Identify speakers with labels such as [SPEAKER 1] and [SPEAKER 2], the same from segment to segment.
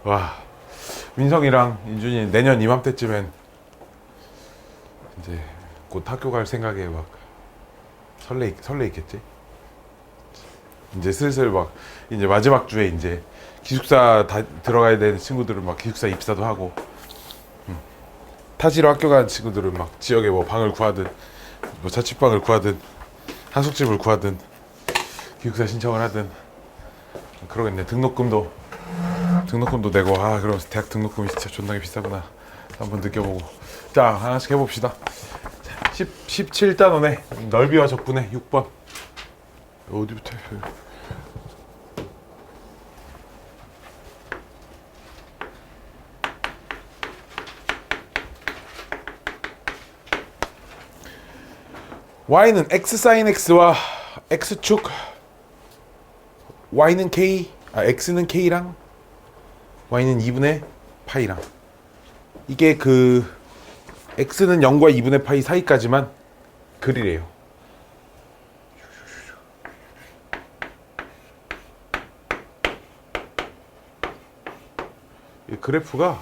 [SPEAKER 1] 와, 민성이랑 인준이 내년 이맘때쯤엔 이제 곧 학교 갈 생각에 막 설레 있겠지. 이제 슬슬 막 이제 마지막 주에 이제 기숙사 다 들어가야 되는 친구들은 막 기숙사 입사도 하고, 타지로 학교 가는 친구들은 막 지역에 뭐 방을 구하든 뭐 자취방을 구하든 하숙집을 구하든 기숙사 신청을 하든 그러겠네. 등록금도 내고, 아 그러면서 대학 등록금이 진짜 존나게 비싸구나 한번 느껴보고. 자, 하나씩 해봅시다. 17단원의 넓이와 적분의 6번. 어디부터 해요? y는 x sin x와 x축, y는 k, x는 k랑 y는 2분의 파이랑, 이게 그 x는 0과 2분의 파이 사이까지만 그리래요. 이 그래프가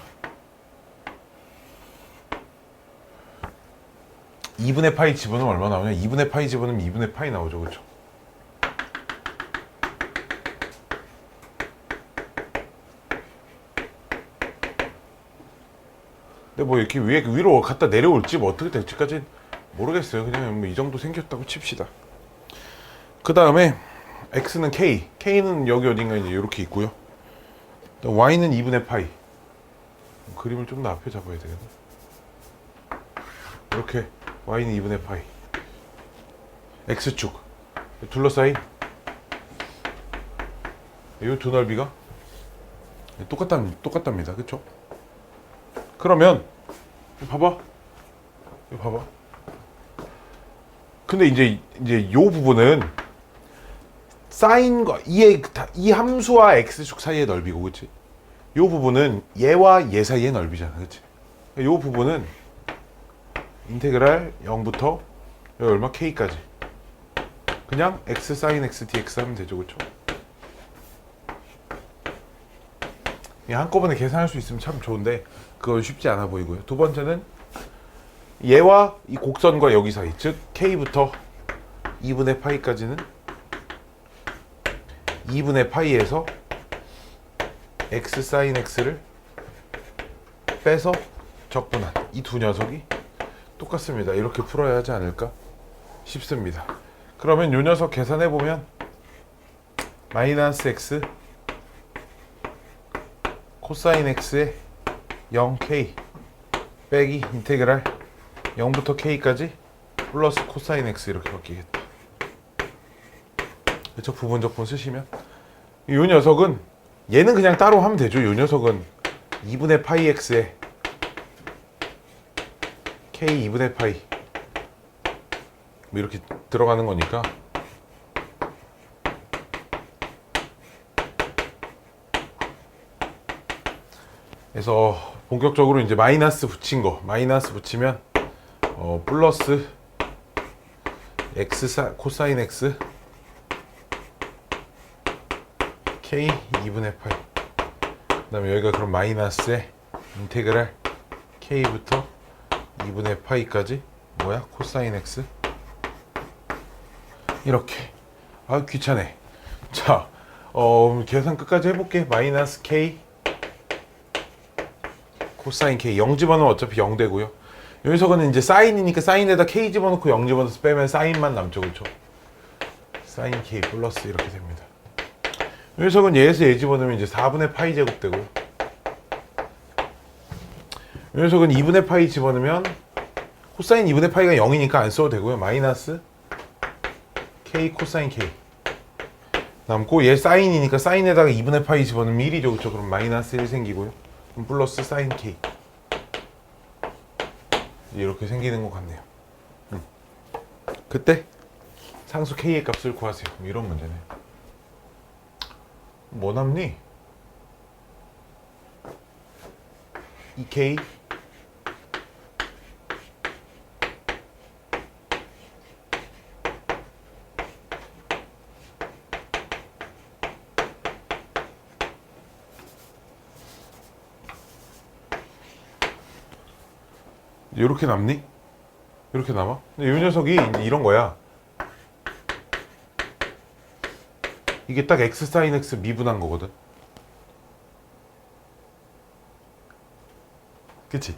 [SPEAKER 1] 2분의 파이 집어넣으면 얼마 나오냐? 2분의 파이 집어넣으면 2분의 파이 나오죠, 그렇죠? 근데 뭐 이렇게 위로 갖다 내려올지 뭐 어떻게 될지까지 모르겠어요. 그냥 뭐 이 정도 생겼다고 칩시다. 그 다음에 x는 k는 여기 어딘가 이제 이렇게 있고요. y는 2분의 파이. 그림을 좀 더 앞에 잡아야 되겠네. 이렇게 y는 2분의 파이. x축 둘러싸인 이 두 넓이가 똑같답니다. 그쵸? 그러면 봐봐. 이거 봐봐. 근데 이제 요 부분은 사인과 이 함수와 x축 사이의 넓이고, 그치? 요 부분은 얘와 얘 사이의 넓이잖아, 그치? 요 부분은 인테그랄 0부터 여기 얼마? k까지 그냥 x sin x dx 하면 되죠, 그쵸? 한꺼번에 계산할 수 있으면 참 좋은데 그건 쉽지 않아 보이고요. 두 번째는 얘와 이 곡선과 여기 사이, 즉 k부터 2분의 파이까지는 2분의 파이에서 x sin x를 빼서 적분한 이 두 녀석이 똑같습니다. 이렇게 풀어야 하지 않을까 싶습니다. 그러면 이 녀석 계산해보면 마이너스 x 코사인 x의 0k 빼기 인테그랄 0부터 k까지 플러스 코사인 x 이렇게 바뀌겠다. 그쵸? 부분적분 쓰시면 이 녀석은 얘는 그냥 따로 하면 되죠. 이 녀석은 2분의 파이 x에 k 2분의 파이 뭐 이렇게 들어가는 거니까 그래서 본격적으로 이제 마이너스 붙이면 플러스 x 코사인 x k 2분의 파이, 그 다음에 여기가 그럼 마이너스에 인테그랄 k부터 2분의 파이까지 뭐야? 코사인 x 이렇게. 아 귀찮네. 자, 계산 끝까지 해볼게. 마이너스 k 코사인 k 0 집어넣으면 어차피 0 되고요. 이 녀석은 이제 사인이니까 사인에다 k 집어넣고 0 집어넣어서 빼면 사인만 남죠, 그렇죠? 사인 k 플러스 이렇게 됩니다. 이 녀석은 얘에서 얘 집어넣으면 이제 4분의 파이 제곱 되고, 이 녀석은 2분의 파이 집어넣으면 코사인 2분의 파이가 0이니까 안 써도 되고요. 마이너스 k 코사인 k 남고, 얘 사인이니까 사인에다가 2분의 파이 집어넣으면 1이죠, 그렇죠? 그럼 마이너스 1 생기고요. 그럼 플러스 사인 k 이렇게 생기는 것 같네요. 그때 상수 k의 값을 구하세요. 이런 문제네. 뭐 남니? 2k 이렇게 남니? 이렇게 남아? 근데 이 녀석이 이제 이런 거야. 이게 딱 x sin x 미분한 거거든. 그치?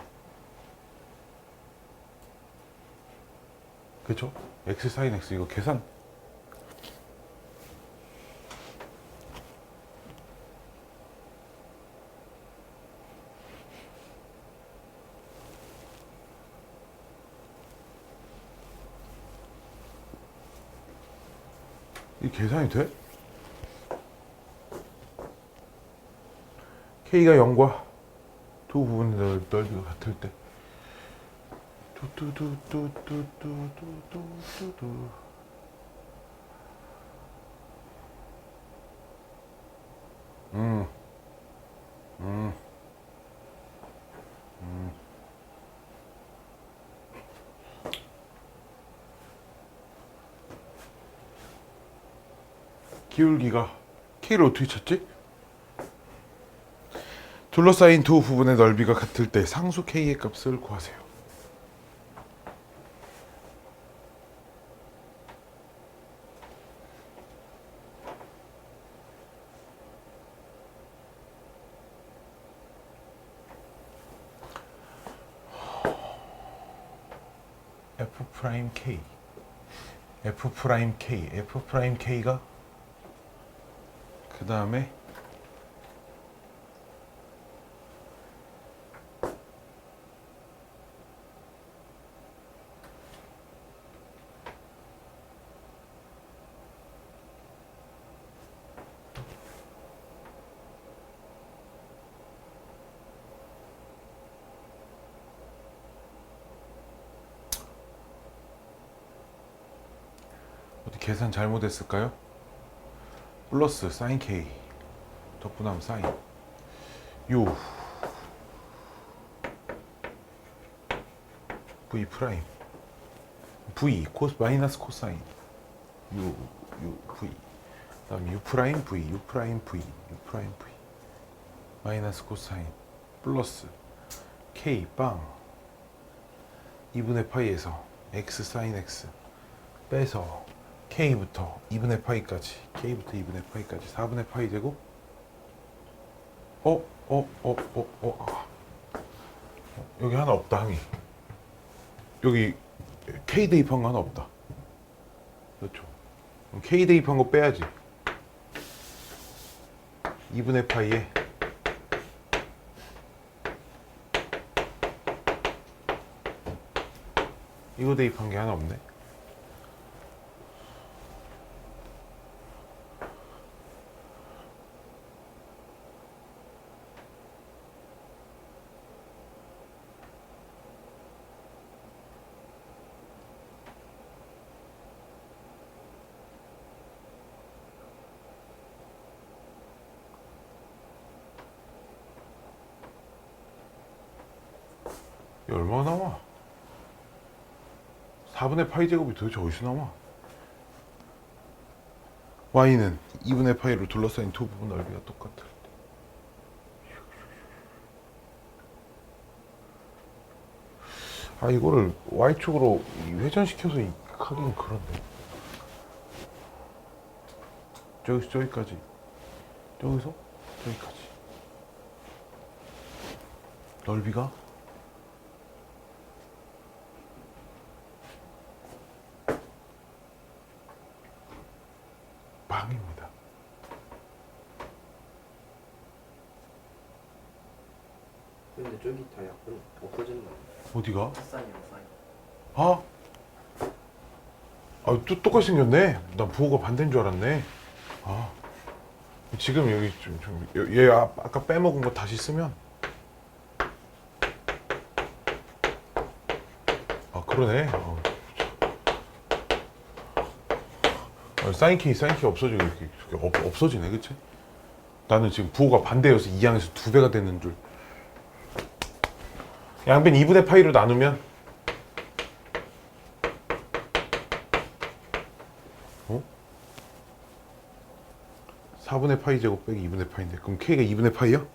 [SPEAKER 1] 그쵸? x sin x 이거 계산 이 계산이 돼? K가 0과 두 부분의 넓이가 같을 때 뚜뚜뚜뚜뚜뚜뚜뚜뚜 음, 음, 기울기가 K를 어떻게 찾지? 둘러싸인 두 부분의 넓이가 같을 때 상수 K의 값을 구하세요. F 프라임 K, F 프라임 K, F 프라임 K가 그 다음에 어디 계산 잘못했을까요? 플러스 사인 K 덕분하면 사인 U V 프라임 V 코스 마이너스 코사인 U V 그다음 U 프라임 V U 프라임 V U 프라임 V 마이너스 코사인 플러스 K 빵 2분의 파이에서 X 사인 X 빼서 K부터 2분의 파이까지 K부터 2분의 파이까지 4분의 파이 되고 여기 하나 없다 항이 여기 K 대입한 거 하나 없다. 그렇죠. 그럼 K 대입한 거 빼야지. 2분의 파이에 이거 대입한 게 하나 없네. 이 얼마나 나와? 4분의 파이 제곱이 도대체 어디서 나와? y는 2분의 파이로 둘러싸인 두 부분 넓이가 똑같을 때 이거를 y축으로 회전시켜서 하긴 그런데 저기서 저기까지 저기서 저기까지 넓이가 방입니다.
[SPEAKER 2] 근데 저기 다 약간 없어지는 거 아니야?
[SPEAKER 1] 어디가?
[SPEAKER 2] 사인이랑 사인.
[SPEAKER 1] 똑같이 생겼네. 난 부호가 반대인 줄 알았네. 지금 여기 얘 아까 빼먹은 거 다시 쓰면 그러네. 사인 K 없어지고 이렇게 없어지네, 그치? 나는 지금 부호가 반대여서 2항에서 2배가 되는 줄. 양변 2분의 파이로 나누면 4분의 파이 제곱 빼기 2분의 파이인데 그럼 K가 2분의 파이야?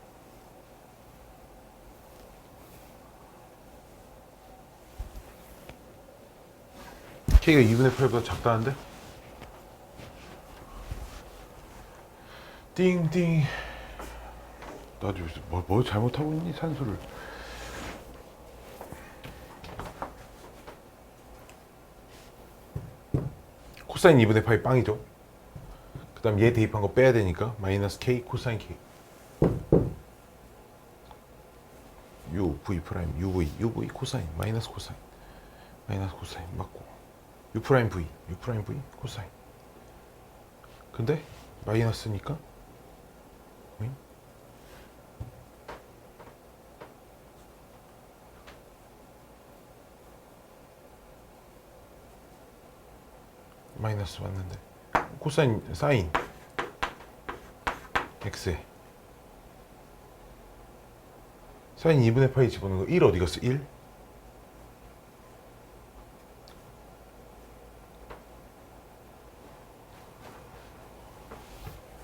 [SPEAKER 1] K가 2분의 8보다 작다는데? 띵띵. 나도 뭐 잘못하고 있니? 산수를. 코사인 2분의 파이 빵이죠. 그 다음 얘 대입한 거 빼야 되니까 마이너스 K 코사인 K. U, V 프라임, UV 코사인, 마이너스 코사인 맞고 U 프라임 V 코사인. 근데 마이너스니까 마이너스 맞는데 코사인 사인 X에 사인 2분의 파이 집어넣는 거 1 어디 갔어? 1?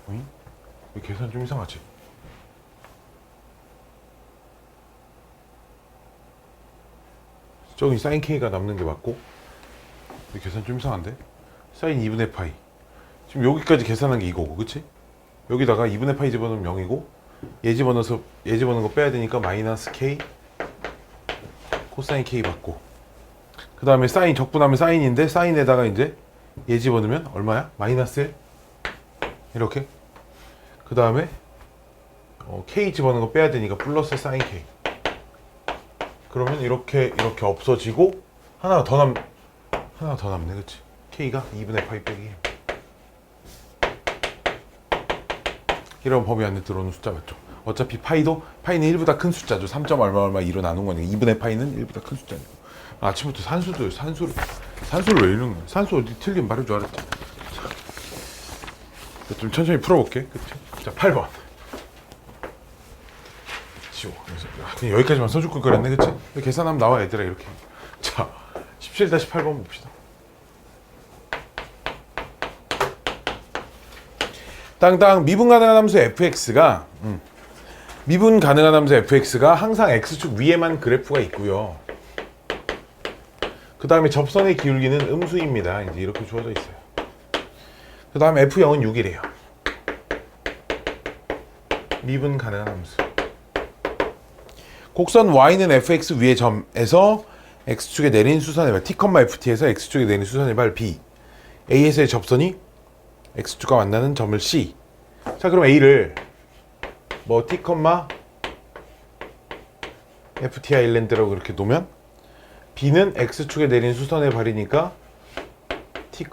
[SPEAKER 1] 어잉? 이 계산 좀 이상하지? 저기 사인 K가 남는 게 맞고 이 계산 좀 이상한데? 사인 2분의 파이 지금 여기까지 계산한 게 이거고 그치? 여기다가 2분의 파이 집어넣으면 0이고 얘 집어넣은 거 빼야 되니까 마이너스 K 코사인 K 받고 그 다음에 사인 적분하면 사인인데 사인에다가 이제 얘 집어넣으면 얼마야? 마이너스 1 이렇게 그 다음에 K 집어넣은 거 빼야 되니까 플러스 사인 K 그러면 이렇게 없어지고 하나가 더 남네 그치? K가 2분의 파이 빼기 이런 범위 안에 들어오는 숫자 맞죠? 어차피 파이는 1보다 큰 숫자죠. 3. 얼마 2로 나눈 거니까 2분의 파이는 1보다 큰 숫자니까. 아침부터 산수를 왜 이러는 거야? 산수 어디 틀린 말인 줄 알았지? 자, 좀 천천히 풀어볼게. 그치? 자, 8번. 지워. 그냥 여기까지만 써줄 걸 그랬네, 그치? 계산하면 나와, 얘들아, 이렇게. 자, 17-8번 봅시다. 땅땅 미분 가능한 함수 fx가 미분 가능한 함수 fx가 항상 x축 위에만 그래프가 있고요. 그 다음에 접선의 기울기는 음수입니다. 이제 이렇게 주어져 있어요. 그 다음에 f0은 6이래요. 미분 가능한 함수. 곡선 y는 fx 위의 점에서 x축에 내린 수선의 발 t, ft에서 x축에 내린 수선의 발 b a에서의 접선이 x축과 만나는 점을 C. 자, 그럼 A를 뭐 T, FT 아일랜드라고 그렇게 놓으면 B는 X축에 내린 수선의 발이니까 T,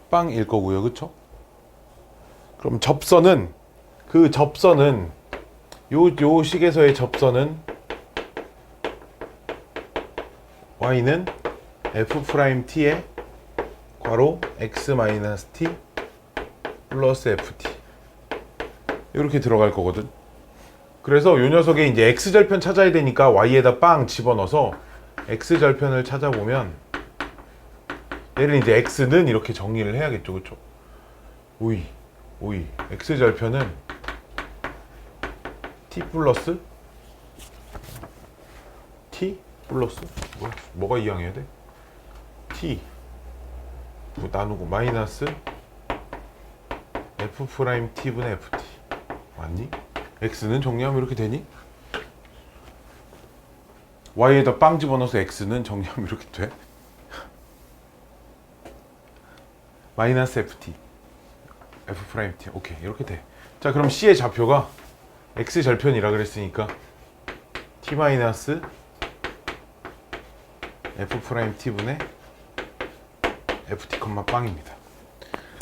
[SPEAKER 1] 빵일 거고요. 그쵸? 그럼 접선은 요 식에서의 접선은 Y는 F'T에 괄호 X-T 플러스 FT 이렇게 들어갈 거거든. 그래서 요 녀석의 이제 X절편 찾아야 되니까 Y에다 빵 집어넣어서 X절편을 찾아보면 얘를 이제 X는 이렇게 정리를 해야겠죠. 그쵸? 오이 X절편은 T 플러스 뭐가 이항해야 돼? T 나누고 마이너스 F'T분의 FT 맞니? X는 정리하면 이렇게 되니? Y에다 빵 집어넣어서 X는 정리하면 이렇게 돼? 마이너스 FT F'T 오케이 이렇게 돼. 자 그럼 C의 좌표가 X절편이라 그랬으니까 T 마이너스 F'T분의 FT, 빵입니다.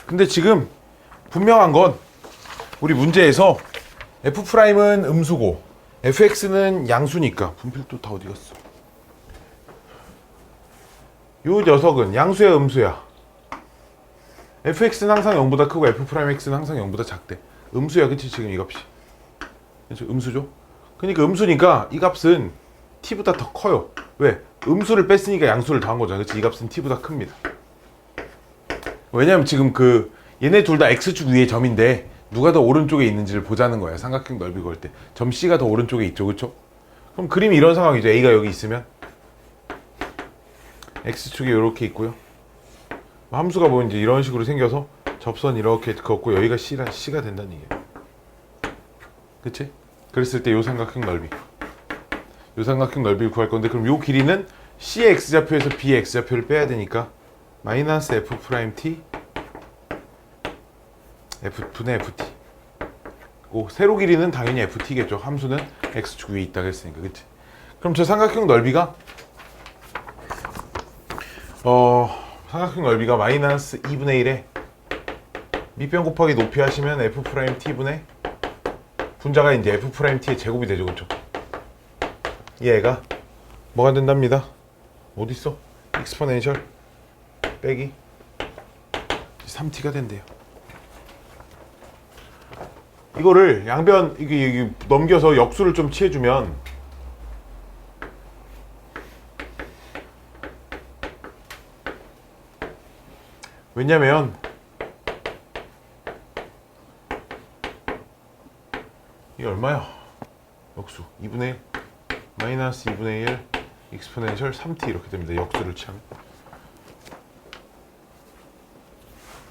[SPEAKER 1] 근데 지금 분명한 건 우리 문제에서 F'은 음수고 Fx는 양수니까 분필도 다 어디 갔어? 요 녀석은 양수야 음수야? Fx는 항상 0보다 크고 F'X는 항상 0보다 작대. 음수야 그치 지금 이 값이. 그치? 음수죠? 그러니까 음수니까 이 값은 t보다 더 커요. 왜? 음수를 뺐으니까 양수를 더한 거잖아. 그치? 이 값은 t보다 큽니다. 왜냐면 지금 얘네 둘 다 x축 위의 점인데 누가 더 오른쪽에 있는지를 보자는 거야. 삼각형 넓이 구할 때. 점 C가 더 오른쪽에 있죠. 그쵸? 그럼 그림이 이런 상황이죠. A가 여기 있으면 X축이 이렇게 있고요. 함수가 뭐 이제 이런 식으로 생겨서 접선 이렇게 긋고 여기가 C가 된다는 얘기야. 그치? 그랬을 때 요 삼각형 넓이. 요 삼각형 넓이를 구할 건데 그럼 요 길이는 C의 X좌표에서 B의 X좌표를 빼야 되니까 마이너스 F 프라임 T F분의 FT. 세로 길이는 당연히 FT겠죠. 함수는 X축 위에 있다고 했으니까. 그치? 그럼 저 삼각형 넓이가 삼각형 넓이가 마이너스 2분의 1에 밑변 곱하기 높이 하시면 F 프라임 T분의 분자가 이제 F 프라임 T의 제곱이 되죠. 그쵸? 얘가 뭐가 된답니다. 어디 있어? 익스포넨셜 빼기 3t가 된대요. 이거를 양변 이게 넘겨서 역수를 좀 취해주면 왜냐면 이게 얼마야? 역수 2분의 1 마이너스 2분의 1 익스포넨셜 3t 이렇게 됩니다. 역수를 취하면.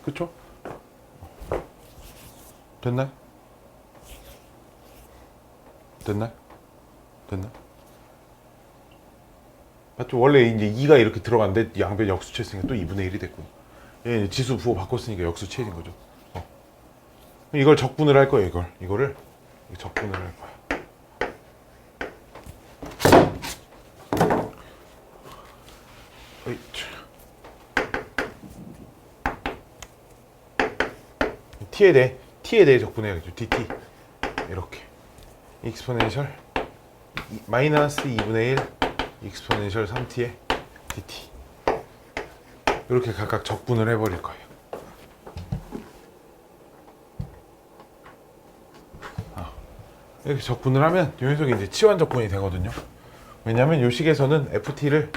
[SPEAKER 1] 그쵸? 됐나요? 됐나요? 맞죠? 원래 이제 2가 이렇게 들어갔는데 양변 역수 취했으니까 또 2분의 1이 됐고 얘 지수 부호 바꿨으니까 역수 취해진 거죠. 이걸 적분을 할 거예요. 이거를 적분을 할 거야. t에 대해 적분해야겠죠. dt 이렇게 익스포넨셜 마이너스 2분의 1 익스포넨셜 3t의 dt 이렇게 각각 적분을 해버릴 거예요. 이렇게 적분을 하면 이 녀석이 이제 치환 적분이 되거든요. 왜냐하면 이 식에서는 ft를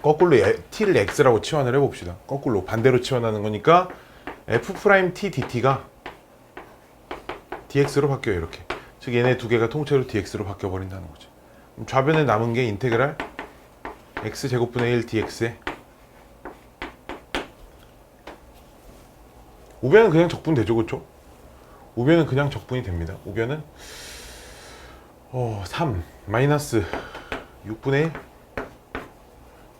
[SPEAKER 1] 거꾸로 t를 x라고 치환을 해봅시다. 거꾸로 반대로 치환하는 거니까 f't dt가 dx로 바뀌어요. 이렇게. 즉 얘네 두 개가 통째로 dx로 바뀌어버린다는 거죠. 그럼 좌변에 남은 게 인테그랄 x제곱분의 1 dx에 우변은 그냥 적분되죠. 그쵸? 우변은 그냥 적분이 됩니다. 우변은 3 마이너스 6분의 1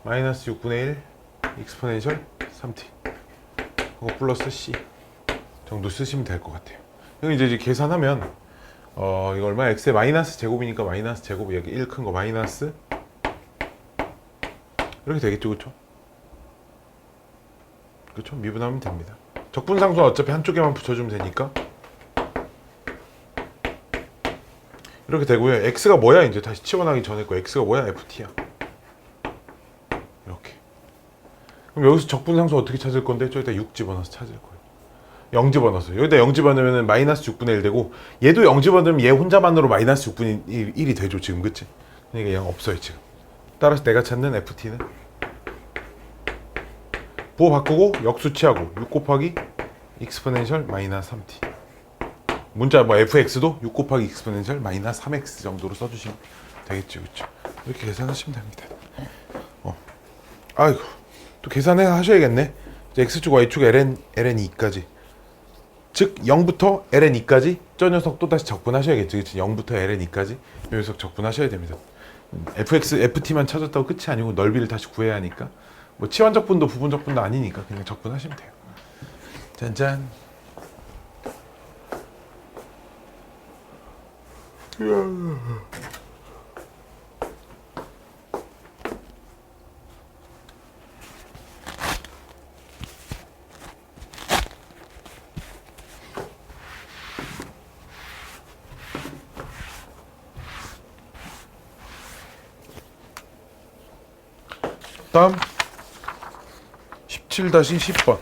[SPEAKER 1] 마이너스 6분의 1 익스포넨셜 3t 그거 플러스 c 정도 쓰시면 될 것 같아요. 이거 이제 계산하면 이거 얼마야? x의 마이너스 제곱이니까 마이너스 제곱 여기 1 큰 거 마이너스 이렇게 되겠죠. 그쵸? 그쵸? 미분하면 됩니다. 적분상수는 어차피 한쪽에만 붙여주면 되니까 이렇게 되고요. x가 뭐야? 이제 다시 치환하기 전에 거 x가 뭐야? ft야. 이렇게. 그럼 여기서 적분상수 어떻게 찾을 건데? 저기다 6 집어넣어서 찾을 거예요. 0 집어넣어서. 여기다 0 집어넣으면 마이너스 6분의 1 되고 얘도 0 집어넣으면 얘 혼자만으로 마이너스 6분의 1이 되죠. 지금 그치? 그러니까 얘가 없어요. 지금. 따라서 내가 찾는 ft는 부호 바꾸고 역수 취하고 6 곱하기 익스포넨셜 마이너스 3t 문자 뭐 fx도 6 곱하기 익스포넨셜 마이너스 3x 정도로 써주시면 되겠죠. 그렇죠? 이렇게 계산하시면 됩니다. 아이고 또 계산해 하셔야겠네. x축 y축 ln2까지 즉 0부터 ln2까지 저 녀석 또 다시 적분하셔야겠죠. 그치? 0부터 ln2까지 이 녀석 적분하셔야 됩니다. ft만 찾았다고 끝이 아니고 넓이를 다시 구해야 하니까 뭐 치환적분도 부분적분도 아니니까 그냥 적분하시면 돼요. 짠짠. 다음 17-10번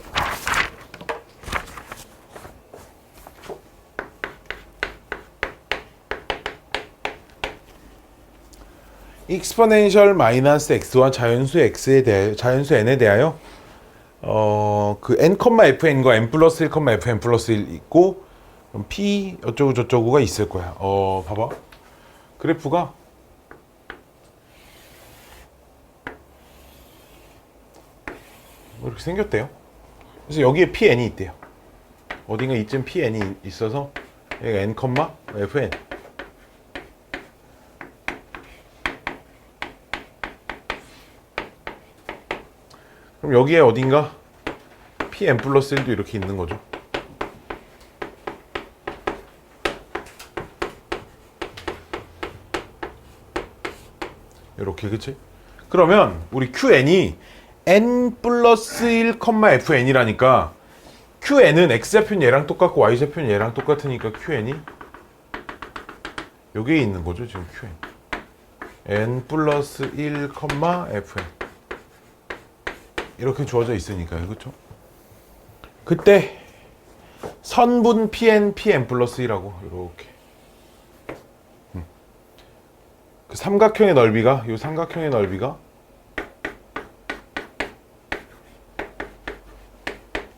[SPEAKER 1] 익스포넨셜 마이너스 x와 자연수 n에 대하여 그 n, fn과 n 플러스 1, fn 플러스 1 있고 p 어쩌고 저쩌고가 있을 거야. 봐봐. 그래프가 이렇게 생겼대요. 그래서 여기에 PN이 있대요. 어딘가 이쯤 PN이 있어서 여기가 N, FN. 그럼 여기에 어딘가 PN 플러스 1도 이렇게 있는 거죠. 이렇게, 그치? 그러면 우리 QN이 N 플러스 1, FN이라니까 QN은 X좌표는 얘랑 똑같고 Y좌표는 얘랑 똑같으니까 QN이 여기에 있는 거죠, 지금 QN. N 플러스 1, FN. 이렇게 주어져 있으니까요, 그쵸? 그때 선분 PN 플러스 1하고 이렇게 그 삼각형의 넓이가 이 삼각형의 넓이가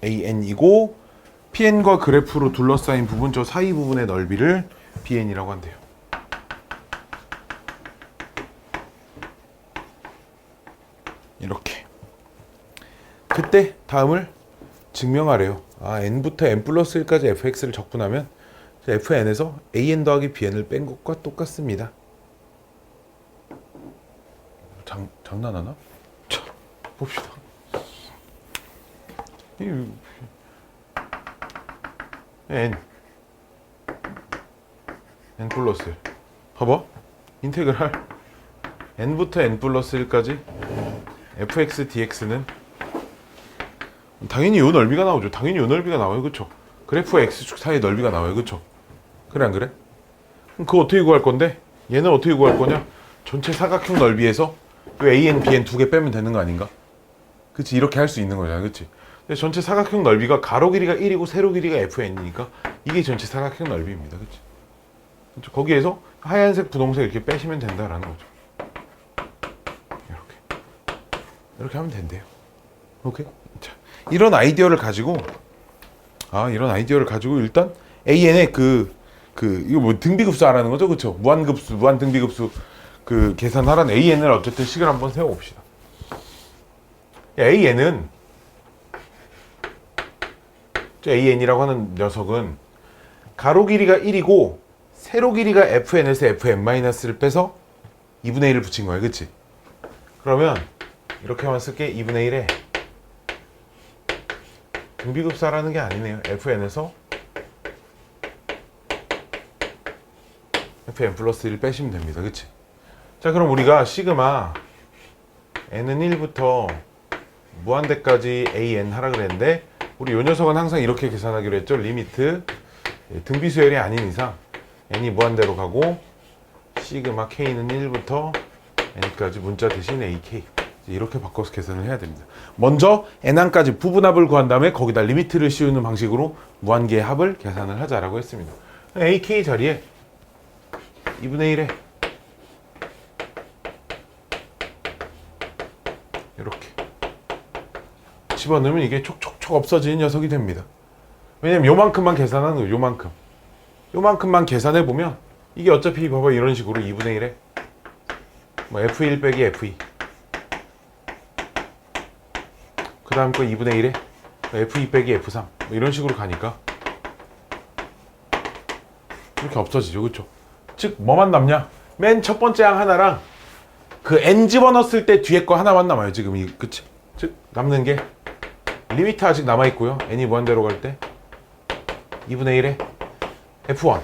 [SPEAKER 1] AN이고 PN과 그래프로 둘러싸인 부분 저 사이 부분의 넓이를 BN이라고 한대요. 이렇게 그때 다음을 증명하래요. n부터 n 플러스 1까지 fx를 적분하면 fn에서 an 더하기 bn을 뺀 것과 똑같습니다. 장난하나? 자, 봅시다. n 플러스 1 봐봐. 인테그랄 n부터 n 플러스 1까지 fx dx는 당연히 이 넓이가 나오죠. 당연히 이 넓이가 나와요. 그쵸? 그래프와 x축 사이의 넓이가 나와요. 그쵸? 그래 안 그래? 그럼 그거 어떻게 구할 건데? 얘는 어떻게 구할 거냐? 전체 사각형 넓이에서 요 AN, BN 두 개 빼면 되는 거 아닌가? 그치? 이렇게 할 수 있는 거잖아. 그치? 근데 전체 사각형 넓이가 가로 길이가 1이고 세로 길이가 FN이니까 이게 전체 사각형 넓이입니다. 그치? 그쵸? 거기에서 하얀색, 분홍색 이렇게 빼시면 된다라는 거죠. 이렇게 하면 된대요. 오케이? 자, 이런 아이디어를 가지고 일단 AN의 이거 뭐 등비급수 하라는 거죠, 그렇죠? 무한급수, 무한 등비급수 그 계산하라는 AN을 어쨌든 식을 한번 세워봅시다. AN은 AN이라고 하는 녀석은 가로 길이가 1이고 세로 길이가 FN에서 FN-를 빼서 2분의 1을 붙인 거야, 그렇지? 그러면 이렇게만 쓸게. 2분의 1에 등비급사라는 게 아니네요. FN에서 FN 플러스 1을 빼시면 됩니다. 그치? 자, 그럼 우리가 시그마 n은 1부터 무한대까지 AN 하라 그랬는데 우리 요 녀석은 항상 이렇게 계산하기로 했죠. 리미트 등비수열이 아닌 이상 n이 무한대로 가고 시그마 k는 1부터 n까지 문자 대신 AK 이렇게 바꿔서 계산을 해야 됩니다. 먼저 n항까지 부분합을 구한 다음에 거기다 리미트를 씌우는 방식으로 무한계의 합을 계산을 하자라고 했습니다. AK 자리에 2분의 1에 이렇게 집어넣으면 이게 촉촉촉 없어지는 녀석이 됩니다. 왜냐면 요만큼만 계산하는 거예요. 요만큼만 계산해 보면 이게 어차피 봐봐 이런 식으로 2분의 1에 뭐 F1 빼기 F2 그 다음 거 2분의 1에 F2 빼기 F3 뭐 이런 식으로 가니까 이렇게 없어지죠. 그쵸? 즉 뭐만 남냐? 맨 첫 번째 항 하나랑 그 n 집어넣었을 때 뒤에 거 하나만 남아요. 지금 이 그치? 즉 남는 게 리미트 아직 남아있고요. n이 무한대로 갈 때 2분의 1에 F1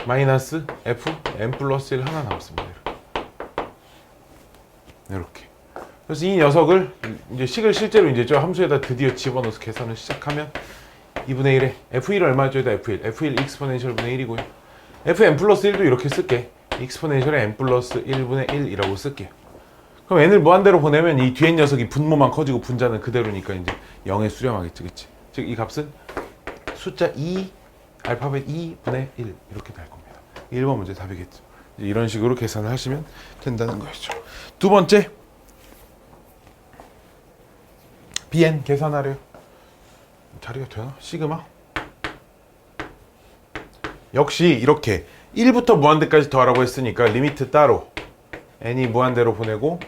[SPEAKER 1] 마이너스 F n 플러스 1 하나 남았습니다. 이렇게. 그래서 이 녀석을 이제 식을 실제로 이제 저 함수에다 드디어 집어넣어서 계산을 시작하면 2분의 1에 F1을 얼마죠? F1 익스포넨셜 분의 1이고요. Fn 플러스 1도 이렇게 쓸게. 익스포넨셜에 n 플러스 1분의 1이라고 쓸게요. 그럼 n을 무한대로 보내면 이 뒤에 녀석이 분모만 커지고 분자는 그대로니까 이제 0에 수렴하겠지, 그치? 즉 이 값은 숫자 2, 알파벳 2분의 1 이렇게 될 겁니다. 1번 문제 답이겠죠. 이런 식으로 계산을 하시면 된다는 거죠. 두 번째 BN 계산하래요. 자리가 되나? 시그마 역시 이렇게 1부터 무한대까지 더하라고 했으니까 리미트 따로 n이 무한대로 보내고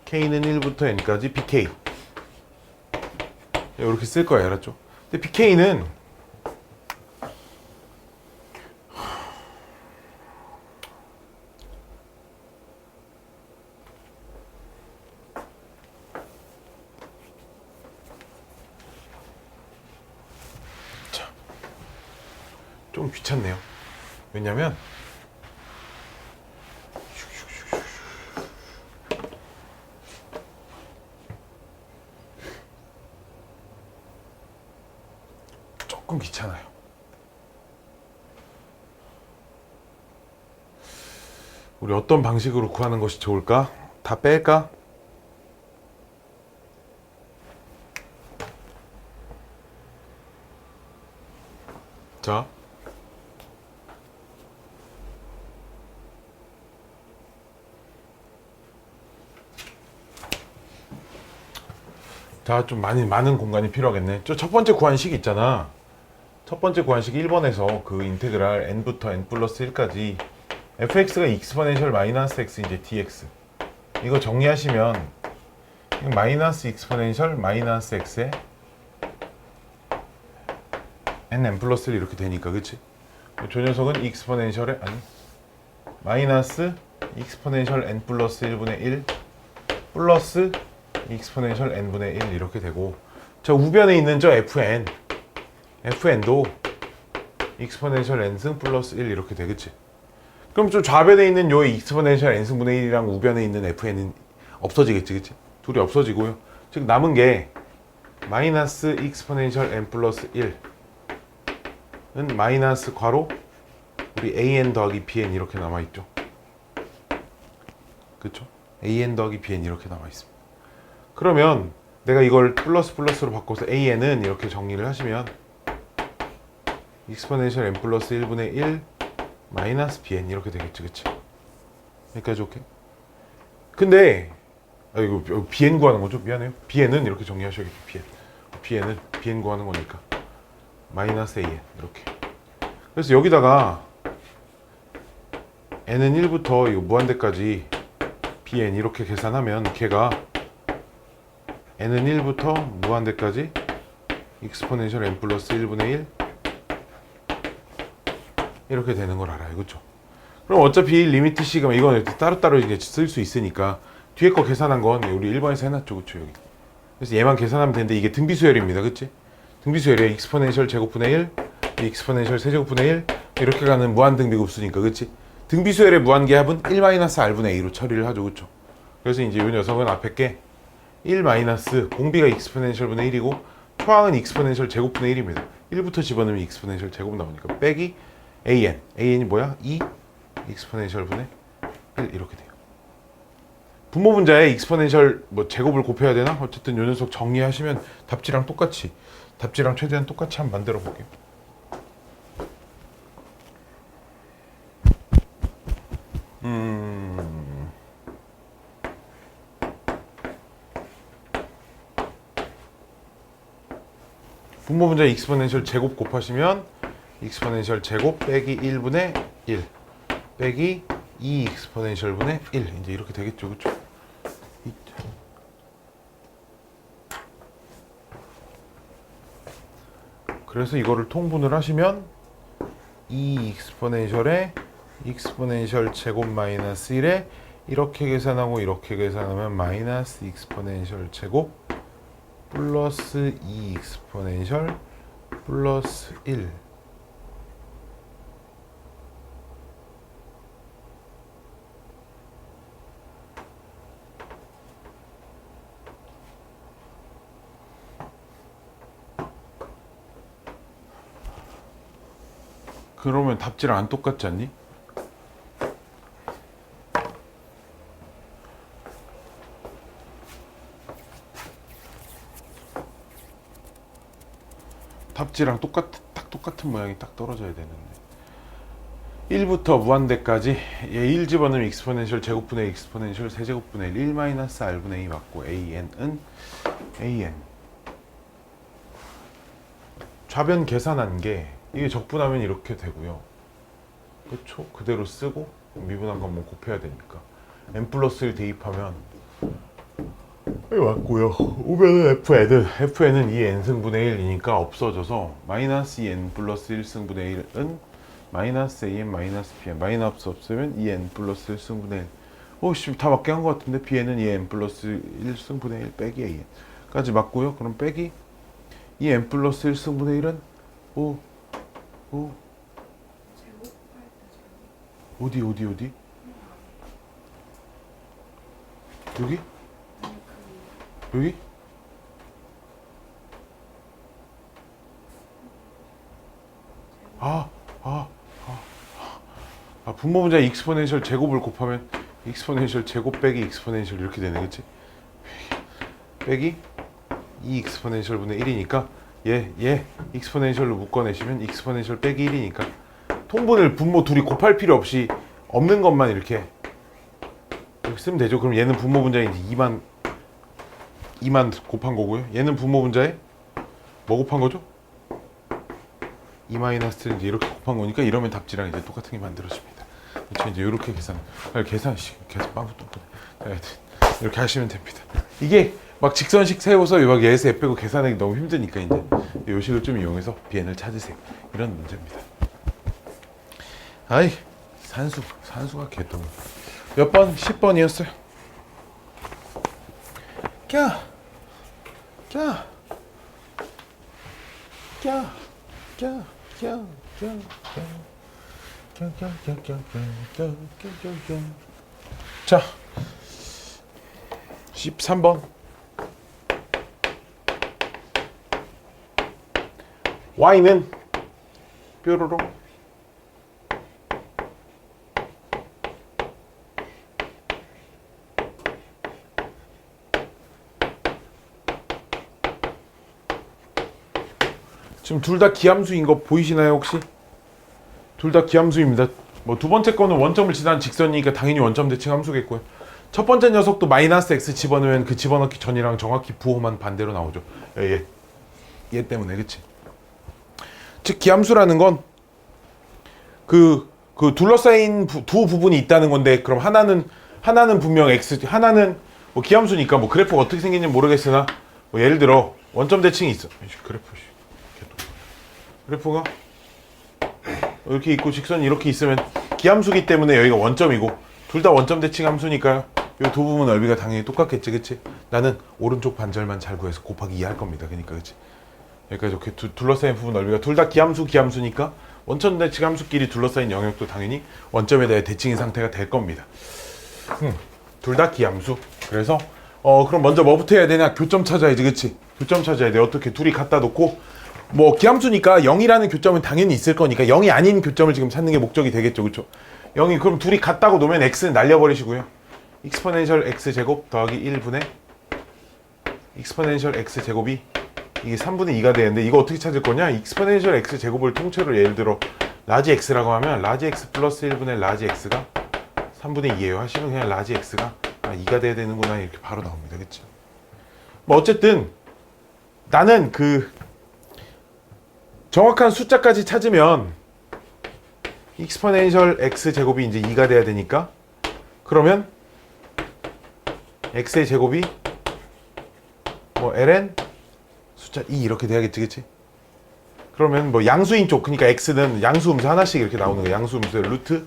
[SPEAKER 1] k는 1부터 n까지 bk 이렇게 쓸 거예요. 알았죠? 근데 bk는 좀 귀찮네요. 왜냐면 조금 귀찮아요. 우리 어떤 방식으로 구하는 것이 좋을까? 다 뺄까? 자, 좀 많은 공간이 필요하겠네. 저 첫 번째 구한식 있잖아. 첫 번째 구한식 1번에서 그 인테그랄 n부터 n 플러스 1까지 fx가 익스포넨셜 마이너스 x 이제 dx 이거 정리하시면 마이너스 익스포넨셜 마이너스 x에 n 플러스 1 이렇게 되니까 그치? 저 녀석은 익스포넨셜에 아니 마이너스 익스포넨셜 n 플러스 1분의 1 플러스 익스포넨셜 n분의 1 이렇게 되고 저 우변에 있는 저 fn도 익스포넨셜 n승 플러스 1 이렇게 되겠지. 그럼 좀 좌변에 있는 요 익스포넨셜 n승분의 1이랑 우변에 있는 fn은 없어지겠지, 그치? 둘이 없어지고요. 즉 남은 게 마이너스 익스포넨셜 n 플러스 1은 마이너스 괄호 우리 an 더하기 bn 이렇게 남아있죠. 그쵸? an 더하기 bn 이렇게 남아있습니다. 그러면 내가 이걸 플러스 플러스로 바꿔서 an은 이렇게 정리를 하시면 익스포넨셜 n 플러스 1분의 1 마이너스 bn 이렇게 되겠지, 그치? 여기까지 오케이? 근데 이거 bn 구하는 거죠? 미안해요. bn은 이렇게 정리하셔야겠죠. bn 구하는 거니까 마이너스 an 이렇게. 그래서 여기다가 n은 1부터 이거 무한대까지 bn 이렇게 계산하면 걔가 n은 1부터 무한대까지 익스포넨셜 n 플러스 1분의 1 이렇게 되는 걸 알아요. 그렇죠? 그럼 어차피 리미트 C가 이건 따로따로 이제 쓸 수 있으니까 뒤에 거 계산한 건 우리 1번에서 해놨죠. 그렇죠? 여기. 그래서 얘만 계산하면 되는데 이게 등비수열입니다. 그치? 등비수열이에요. 익스포넨셜 제곱분의 1 익스포넨셜 세제곱분의 1 이렇게 가는 무한등비급수니까 그치? 등비수열의 무한계합은 1-r분의 a로 처리를 하죠. 그렇죠? 그래서 이제 이 녀석은 앞에 게 1 마이너스 공비가 익스포넨셜분의 1이고 초항은 익스포넨셜 제곱분의 1입니다. 1부터 집어넣으면 익스포넨셜 제곱 나오니까 빼기 an이 뭐야? 2 익스포넨셜분의 1 이렇게 돼요. 분모 분자에 익스포넨셜 뭐 제곱을 곱해야 되나? 어쨌든 요 녀석 정리하시면 답지랑 최대한 똑같이 한번 만들어 볼게요. 분모 분자 익스포넨셜 제곱 곱하시면 익스포넨셜 제곱 빼기 1분의 1 빼기 2 익스포넨셜분의 1 이제 이렇게 되겠죠. 그렇죠? 그래서 이거를 통분을 하시면 2 익스포넨셜에 익스포넨셜 제곱 마이너스 1에 이렇게 계산하고 이렇게 계산하면 마이너스 익스포넨셜 제곱 플러스 2 익스포넨셜 플러스 1 그러면 답지랑 안 똑같지 않니? 답지랑 딱 똑같은 모양이 딱 떨어져야 되는데 1부터 무한대까지 얘 1 집어넣으면 익스포넨셜 제곱분의 익스포넨셜 세제곱분의 1 1-r분의 2 맞고 an은 an 좌변 계산한 게 이게 적분하면 이렇게 되고요. 그쵸? 그대로 쓰고 미분한 거 한번 곱해야 되니까 n 플러스 1 대입하면 맞고요. 오면은 fn은 2n승분의 1이니까 없어져서 마이너스 2n 플러스 1승분의 1은 마이너스 am 마이너스 bn 마이너스 없으면 2n 플러스 1승분의 1. 오씨 다 맞게 한 것 같은데 bn은 2n 플러스 1승분의 1 빼기 an까지 맞고요. 그럼 빼기 2n 플러스 1승분의 1은 5 어디 여기? 여기? 분모 분자 익스포넨셜 제곱을 곱하면 익스포넨셜 제곱 빼기 익스포넨셜 이렇게 되네, 그치? 빼기 2 익스포넨셜 분의 1이니까 얘 익스포넨셜로 묶어내시면 익스포넨셜 빼기 1이니까 통분을 분모 둘이 곱할 필요 없이 없는 것만 이렇게 쓰면 되죠. 그럼 얘는 분모 분자에 이제 2만 곱한 거고요. 얘는 분모 분자에 뭐 곱한 거죠? 2-3 이제 이렇게 곱한 거니까 이러면 답지랑 이제 똑같은 게 만들어집니다. 그렇죠? 이제 이렇게 계산 빵 똥꼬네. 이렇게 하시면 됩니다. 이게 막 직선식 세워서 막 예에서 빼고 계산하기 너무 힘드니까 이제 이 식을 좀 이용해서 bn을 찾으세요. 이런 문제입니다. 아이 산수가 개똥. 몇 번? 10번이었어요. 자, 13번. y는 뾰로롱 지금 둘 다 기함수인 거 보이시나요 혹시? 둘 다 기함수입니다. 뭐 두 번째 거는 원점을 지난 직선이니까 당연히 원점 대칭 함수겠고요. 첫 번째 녀석도 마이너스 x 집어넣으면 그 집어넣기 전이랑 정확히 부호만 반대로 나오죠. 얘 때문에 그치? 즉 기함수라는 건 그 둘러싸인 두 부분이 있다는 건데 그럼 하나는 분명 x 하나는 뭐 기함수니까 뭐 그래프가 어떻게 생긴지 모르겠으나 뭐 예를 들어 원점 대칭이 있어. 그래프가 이렇게 있고 직선이 이렇게 있으면 기함수기 때문에 여기가 원점이고 둘 다 원점 대칭 함수니까요. 이 두 부분 넓이가 당연히 똑같겠지, 그치? 나는 오른쪽 반절만 잘 구해서 곱하기 2 할 겁니다. 그러니까 그치? 여기까지 이렇게 둘러싸인 부분 넓이가 둘 다 기함수니까 원점 대칭 함수끼리 둘러싸인 영역도 당연히 원점에 대해 대칭인 상태가 될 겁니다. 둘 다 기함수. 그래서 그럼 먼저 뭐부터 해야 되냐? 교점 찾아야지, 그치? 교점 찾아야 돼. 어떻게 둘이 갖다 놓고 뭐 기함수니까 0이라는 교점은 당연히 있을 거니까 0이 아닌 교점을 지금 찾는 게 목적이 되겠죠, 그렇죠? 0이 그럼 둘이 같다고 놓으면 x는 날려버리시고요. 익스포넨셜 x 제곱 더하기 1분의 익스포넨셜 x 제곱이 이게 3분의 2가 되는데 이거 어떻게 찾을 거냐? 익스포넨셜 x 제곱을 통째로 예를 들어 라지 x라고 하면 라지 x 플러스 1분의 라지 x가 3분의 2예요. 하시면 그냥 라지 x가 2가 돼야 되는구나 이렇게 바로 나옵니다, 그렇죠? 뭐 어쨌든 나는 정확한 숫자까지 찾으면 익스포넨셜 x 제곱이 이제 2가 돼야 되니까 그러면 x의 제곱이 뭐 ln 숫자 2 이렇게 돼야겠지, 그치? 그러면 뭐 양수인 쪽 그러니까 x는 양수 음수 하나씩 이렇게 나오는 거예요. 양수 음수의 루트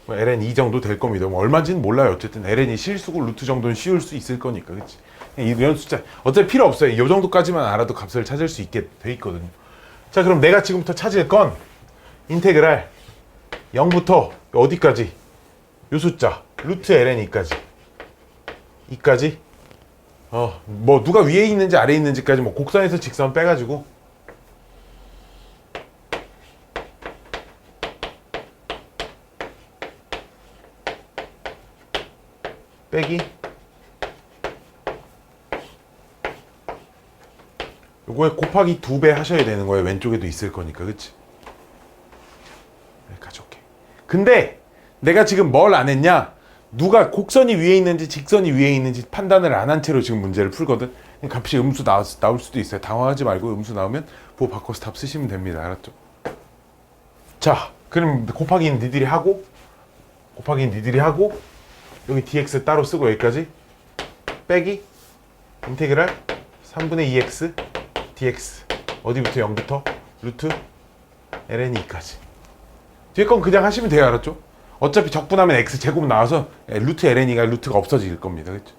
[SPEAKER 1] 뭐 ln 2 정도 될 겁니다. 뭐 얼마인지는 몰라요. 어쨌든 ln이 실수고 루트 정도는 씌울 수 있을 거니까, 그치? 이런 숫자 어차피 필요 없어요. 이 정도까지만 알아도 값을 찾을 수 있게 돼 있거든요. 자, 그럼 내가 지금부터 찾을 건 인테그랄 0부터 어디까지? 요 숫자 루트 ln 2까지 뭐 누가 위에 있는지 아래에 있는지까지 뭐 곡선에서 직선 빼가지고 빼기 요거에 곱하기 2배 하셔야 되는 거예요. 왼쪽에도 있을 거니까, 그치? 네, 가져올게. 근데 내가 지금 뭘 안 했냐? 누가 곡선이 위에 있는지 직선이 위에 있는지 판단을 안 한 채로 지금 문제를 풀거든. 값이 음수 나올 수도 있어요. 당황하지 말고 음수 나오면 부호 바꿔서 답 쓰시면 됩니다. 알았죠? 자, 그럼 곱하기는 니들이 하고 여기 dx 따로 쓰고 여기까지 빼기 인테그랄 3분의 2x dx 어디부터 0부터 루트 ln 2까지. 뒤에 건 그냥 하시면 돼요. 알았죠? 어차피 적분하면 x제곱 나와서 루트 ln 2가 루트가 없어질 겁니다. 그렇죠?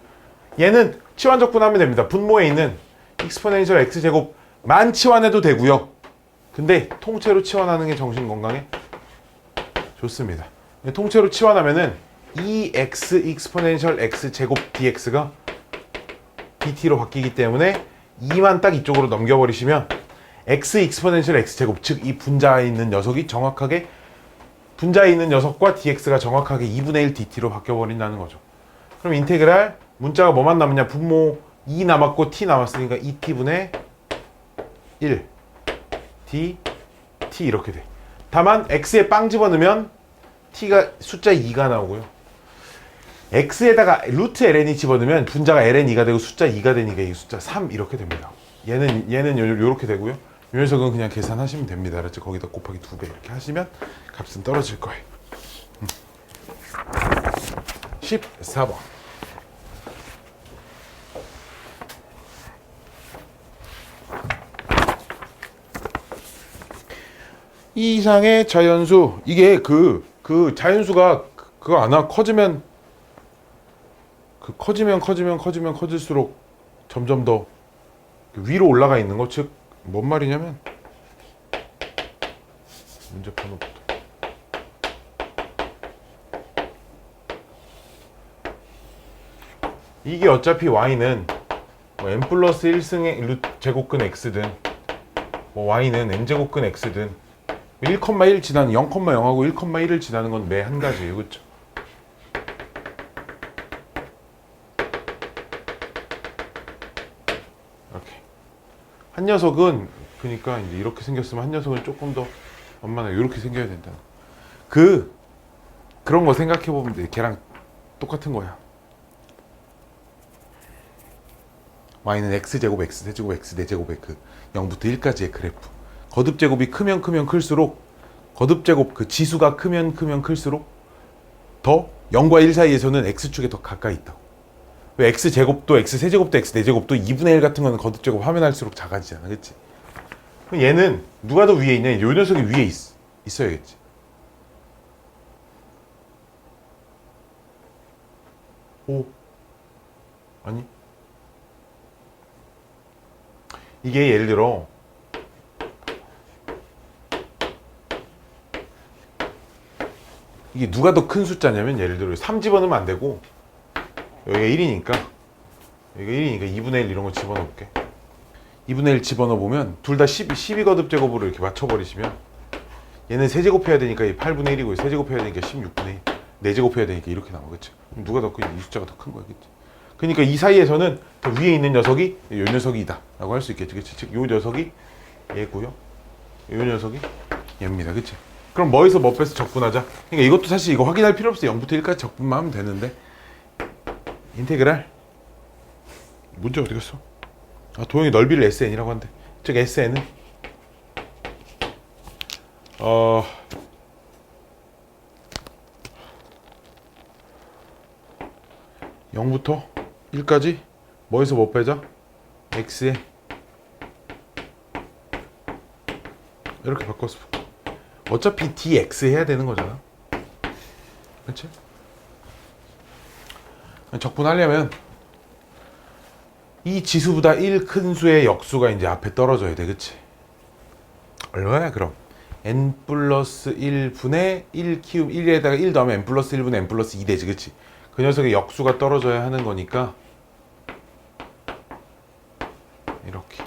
[SPEAKER 1] 얘는 치환 적분하면 됩니다. 분모에 있는 익스포넨셜 x제곱만 치환해도 되고요. 근데 통째로 치환하는 게 정신 건강에 좋습니다. 통째로 치환하면은 2x 익스포넨셜 x제곱 dx가 dt로 바뀌기 때문에 2만 딱 이쪽으로 넘겨버리시면 x 익스포넨셜 x제곱, 즉 이 분자에 있는 녀석이 정확하게 분자에 있는 녀석과 dx가 정확하게 2분의 1 dt로 바뀌어버린다는 거죠. 그럼 인테그랄 문자가 뭐만 남느냐? 분모 2 남았고 t 남았으니까 2t분의 1 dt 이렇게 돼. 다만 x에 빵 집어넣으면 t가 숫자 2가 나오고요. x에다가 루트 ln이 집어넣으면 분자가 ln2가 되고 숫자 2가 되니까 이 숫자 3 이렇게 됩니다. 얘는 요렇게 되고요. 이 녀석은 그냥 계산하시면 됩니다. 알았죠? 거기다 곱하기 2배 이렇게 하시면 값은 떨어질 거예요. 14번. 이 이상의 자연수, 이게 그 자연수가 그거 아나? 커지면 커질수록 점점 더 위로 올라가 있는 거. 즉 뭔 말이냐면 문제 번호부터 이게 어차피 y는 뭐 n 플러스 1승의 루트 제곱근 x든 뭐 y는 n 제곱근 x든 1,1 지나는 0,0하고 1,1을 지나는 건 매 한 가지예요. 그렇죠? 이렇게 한 녀석은 그러니까 이제 이렇게 생겼으면 한 녀석은 조금 더 완만하게 이렇게 생겨야 된다. 그런 거 생각해 보면 돼. 걔랑 똑같은 거야. y는 x제곱 x 세제곱 x 4제곱의 그 0부터 1까지의 그래프. 거듭 제곱이 크면 클수록 거듭 제곱 그 지수가 크면 클수록 더 0과 1 사이에서는 x축에 더 가까이 있다고. 왜 x제곱도 x 세제곱도 x 4제곱도 2분의 1 같은 거는 거듭 제곱 하면 할수록 작아지잖아. 그치? 그럼 얘는 누가 더 위에 있냐? 요 녀석이 위에 있어야겠지. 오. 아니. 이게 예를 들어 이게 누가 더 큰 숫자냐면 예를 들어 3 집어넣으면 안 되고 여기가 1이니까 여기가 1이니까 2분의 1 이런 거 집어넣을게. 2분의 1 집어넣어보면 둘 다 12거듭 제곱으로 이렇게 맞춰버리시면 얘는 세제곱해야 되니까 8분의 1이고 세제곱해야 되니까 16분의 1 4제곱해야 되니까 이렇게 나와. 그치? 누가 더 큰, 이 숫자가 더 큰 거야. 그치? 그러니까 이 사이에서는 더 위에 있는 녀석이 요 녀석이다 라고 할 수 있겠지. 그치? 즉 요 녀석이 얘고요, 요 녀석이 얘입니다. 그치? 그럼 뭐에서 뭐 빼서 적분하자. 그러니까 이것도 사실 이거 확인할 필요 없어. 0부터 1까지 적분만 하면 되는데 인테그랄 문제 어디 갔어? 아, 도형의 넓이를 SN이라고 한대. 즉 SN은 0부터 1까지 뭐에서 뭐 빼자? X에 이렇게 바꿨어. 어차피 dx 해야 되는 거잖아. 그렇지? 적분하려면 이 지수보다 1 큰 수의 역수가 이제 앞에 떨어져야 돼. 그치? 얼마야 그럼? n 플러스 1분의 1 키움 1에다가 1 더하면 n 플러스 1분의 n 플러스 2 되지. 그치? 그 녀석의 역수가 떨어져야 하는 거니까 이렇게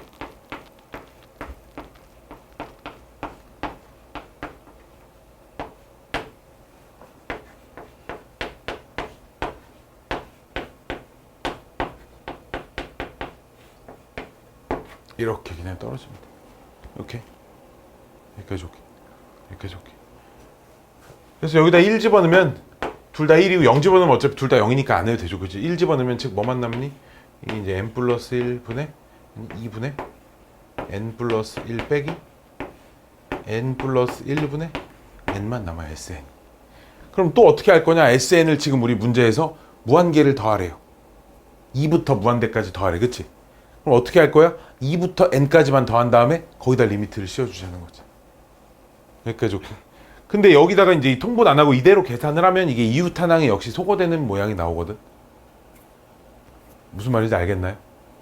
[SPEAKER 1] 이렇게 그냥 떨어집니다. 이렇게 여기까지 오게, 여기까지 오게. 그래서 여기다 1 집어넣으면 둘 다 1이고 0 집어넣으면 어차피 둘 다 0이니까 안 해도 되죠. 그치? 1 집어넣으면 즉 뭐만 남니? 이게 이제 n 플러스 1분의 2분의 n 플러스 1 빼기 n 플러스 1분의 n만 남아요. sn. 그럼 또 어떻게 할 거냐? sn을 지금 우리 문제에서 무한계를 더하래요. 2부터 무한대까지 더하래. 그치? 그럼 어떻게 할 거야? 2부터 n까지만 더한 다음에 거기다 리미트를 씌워주자는 거지. 여기까지 오케이. 근데 여기다가 이제 이 통분 안 하고 이대로 계산을 하면 이게 이웃탄항이 역시 소거되는 모양이 나오거든. 무슨 말인지 알겠나요?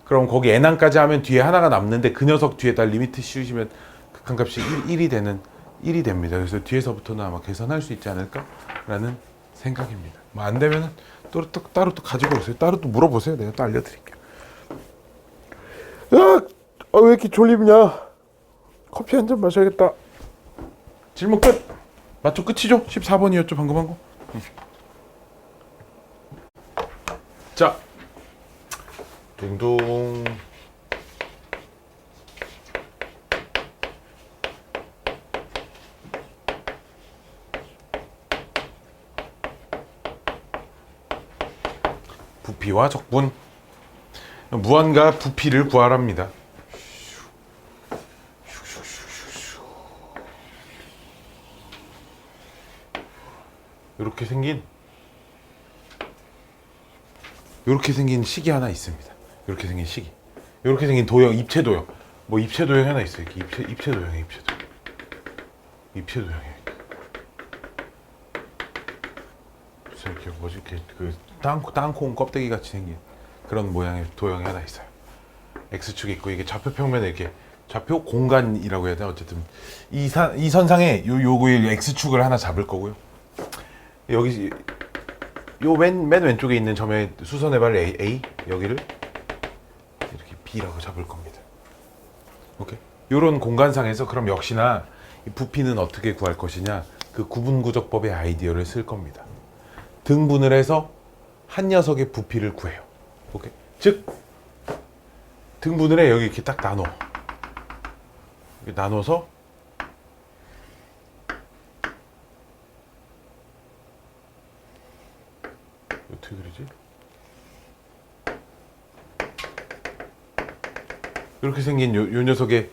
[SPEAKER 1] 그럼 거기 n항까지 하면 뒤에 하나가 남는데 그 녀석 뒤에다 리미트 씌우시면 극한값이 1이 되는 1이 됩니다. 그래서 뒤에서부터는 아마 계산할 수 있지 않을까라는 생각입니다. 뭐 안 되면은 따로 또 가지고 오세요. 따로 또 물어보세요. 내가 또 알려드릴게요. 야, 왜 이렇게 졸립냐? 커피 한 잔 마셔야겠다. 질문 끝. 맞죠? 끝이죠? 14번이었죠 방금 한 거. 자, 둥둥. 부피와 적분. 무한과 부피를 구하랍니다. 이렇게 생긴 식이 하나 있습니다. 이렇게 생긴 식이. 이렇게 생긴 도형, 입체 도형. 뭐 입체 도형 하나 있어요. 이렇게 입체 도형이에요. 입체 도형이에요. 그래서 이렇게 뭐지? 이렇게 그 땅콩 껍데기 같이 생긴 그런 모양의 도형이 하나 있어요. x축이 있고 이게 좌표 평면에 이렇게 좌표 공간이라고 해야 되나? 어쨌든 이 선상에 요거의 x축을 하나 잡을 거고요. 여기 요 맨 왼쪽에 있는 점의 수선의 발 A 여기를 이렇게 B라고 잡을 겁니다. 오케이. 요런 공간상에서 그럼 역시나 이 부피는 어떻게 구할 것이냐? 그 구분구적법의 아이디어를 쓸 겁니다. 등분을 해서 한 녀석의 부피를 구해요. 오케이. 즉 등분을 해. 여기 이렇게 딱 나눠. 이렇게 나눠서 어떻게 그리지? 이렇게 생긴 요 녀석의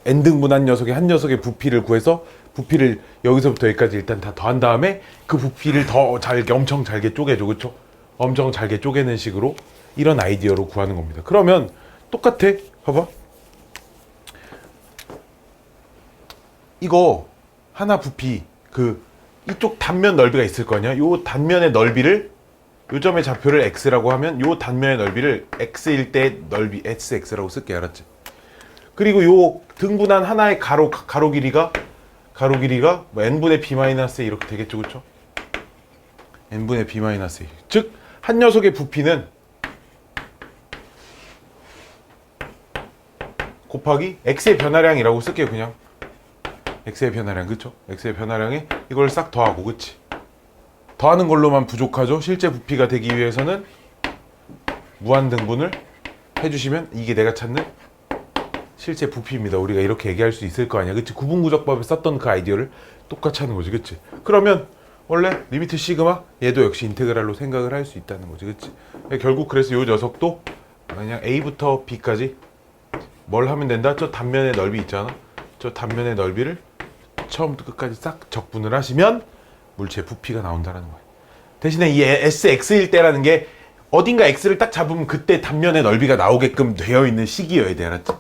[SPEAKER 1] n등분한 녀석의 한 녀석의 부피를 구해서 부피를 여기서부터 여기까지 일단 다 더한 다음에 그 부피를 더 잘게 엄청 잘게 쪼개줘. 그쵸? 엄청 잘게 쪼개는 식으로 이런 아이디어로 구하는 겁니다. 그러면 똑같아. 봐봐. 이거 하나 부피 그 이쪽 단면 넓이가 있을 거 아니야? 요 단면의 넓이를 요 점의 좌표를 x라고 하면 요 단면의 넓이를 x일 때 넓이 sx라고 쓸게. 알았지? 그리고 요 등분한 하나의 가로 길이가 뭐 n분의 b-a 이렇게 되겠죠. 그쵸? n분의 b-a. 즉 한 녀석의 부피는 곱하기 x의 변화량이라고 쓸게요. 그냥 x의 변화량. 그쵸? x의 변화량에 이걸 싹 더하고. 그치? 더하는 걸로만 부족하죠. 실제 부피가 되기 위해서는 무한등분을 해주시면 이게 내가 찾는 실제 부피입니다. 우리가 이렇게 얘기할 수 있을 거 아니야. 그치? 구분구적법에 썼던 그 아이디어를 똑같이 하는 거지. 그치? 그러면 원래 리미트 시그마 얘도 역시 인테그랄로 생각을 할 수 있다는 거지. 그치? 결국 그래서 이 녀석도 그냥 A부터 B까지 뭘 하면 된다? 저 단면의 넓이 있잖아. 저 단면의 넓이를 처음부터 끝까지 싹 적분을 하시면 물체의 부피가 나온다는 거예요. 대신에 이 SX일 때라는 게 어딘가 X를 딱 잡으면 그때 단면의 넓이가 나오게끔 되어 있는 식이어야 돼. 알았지?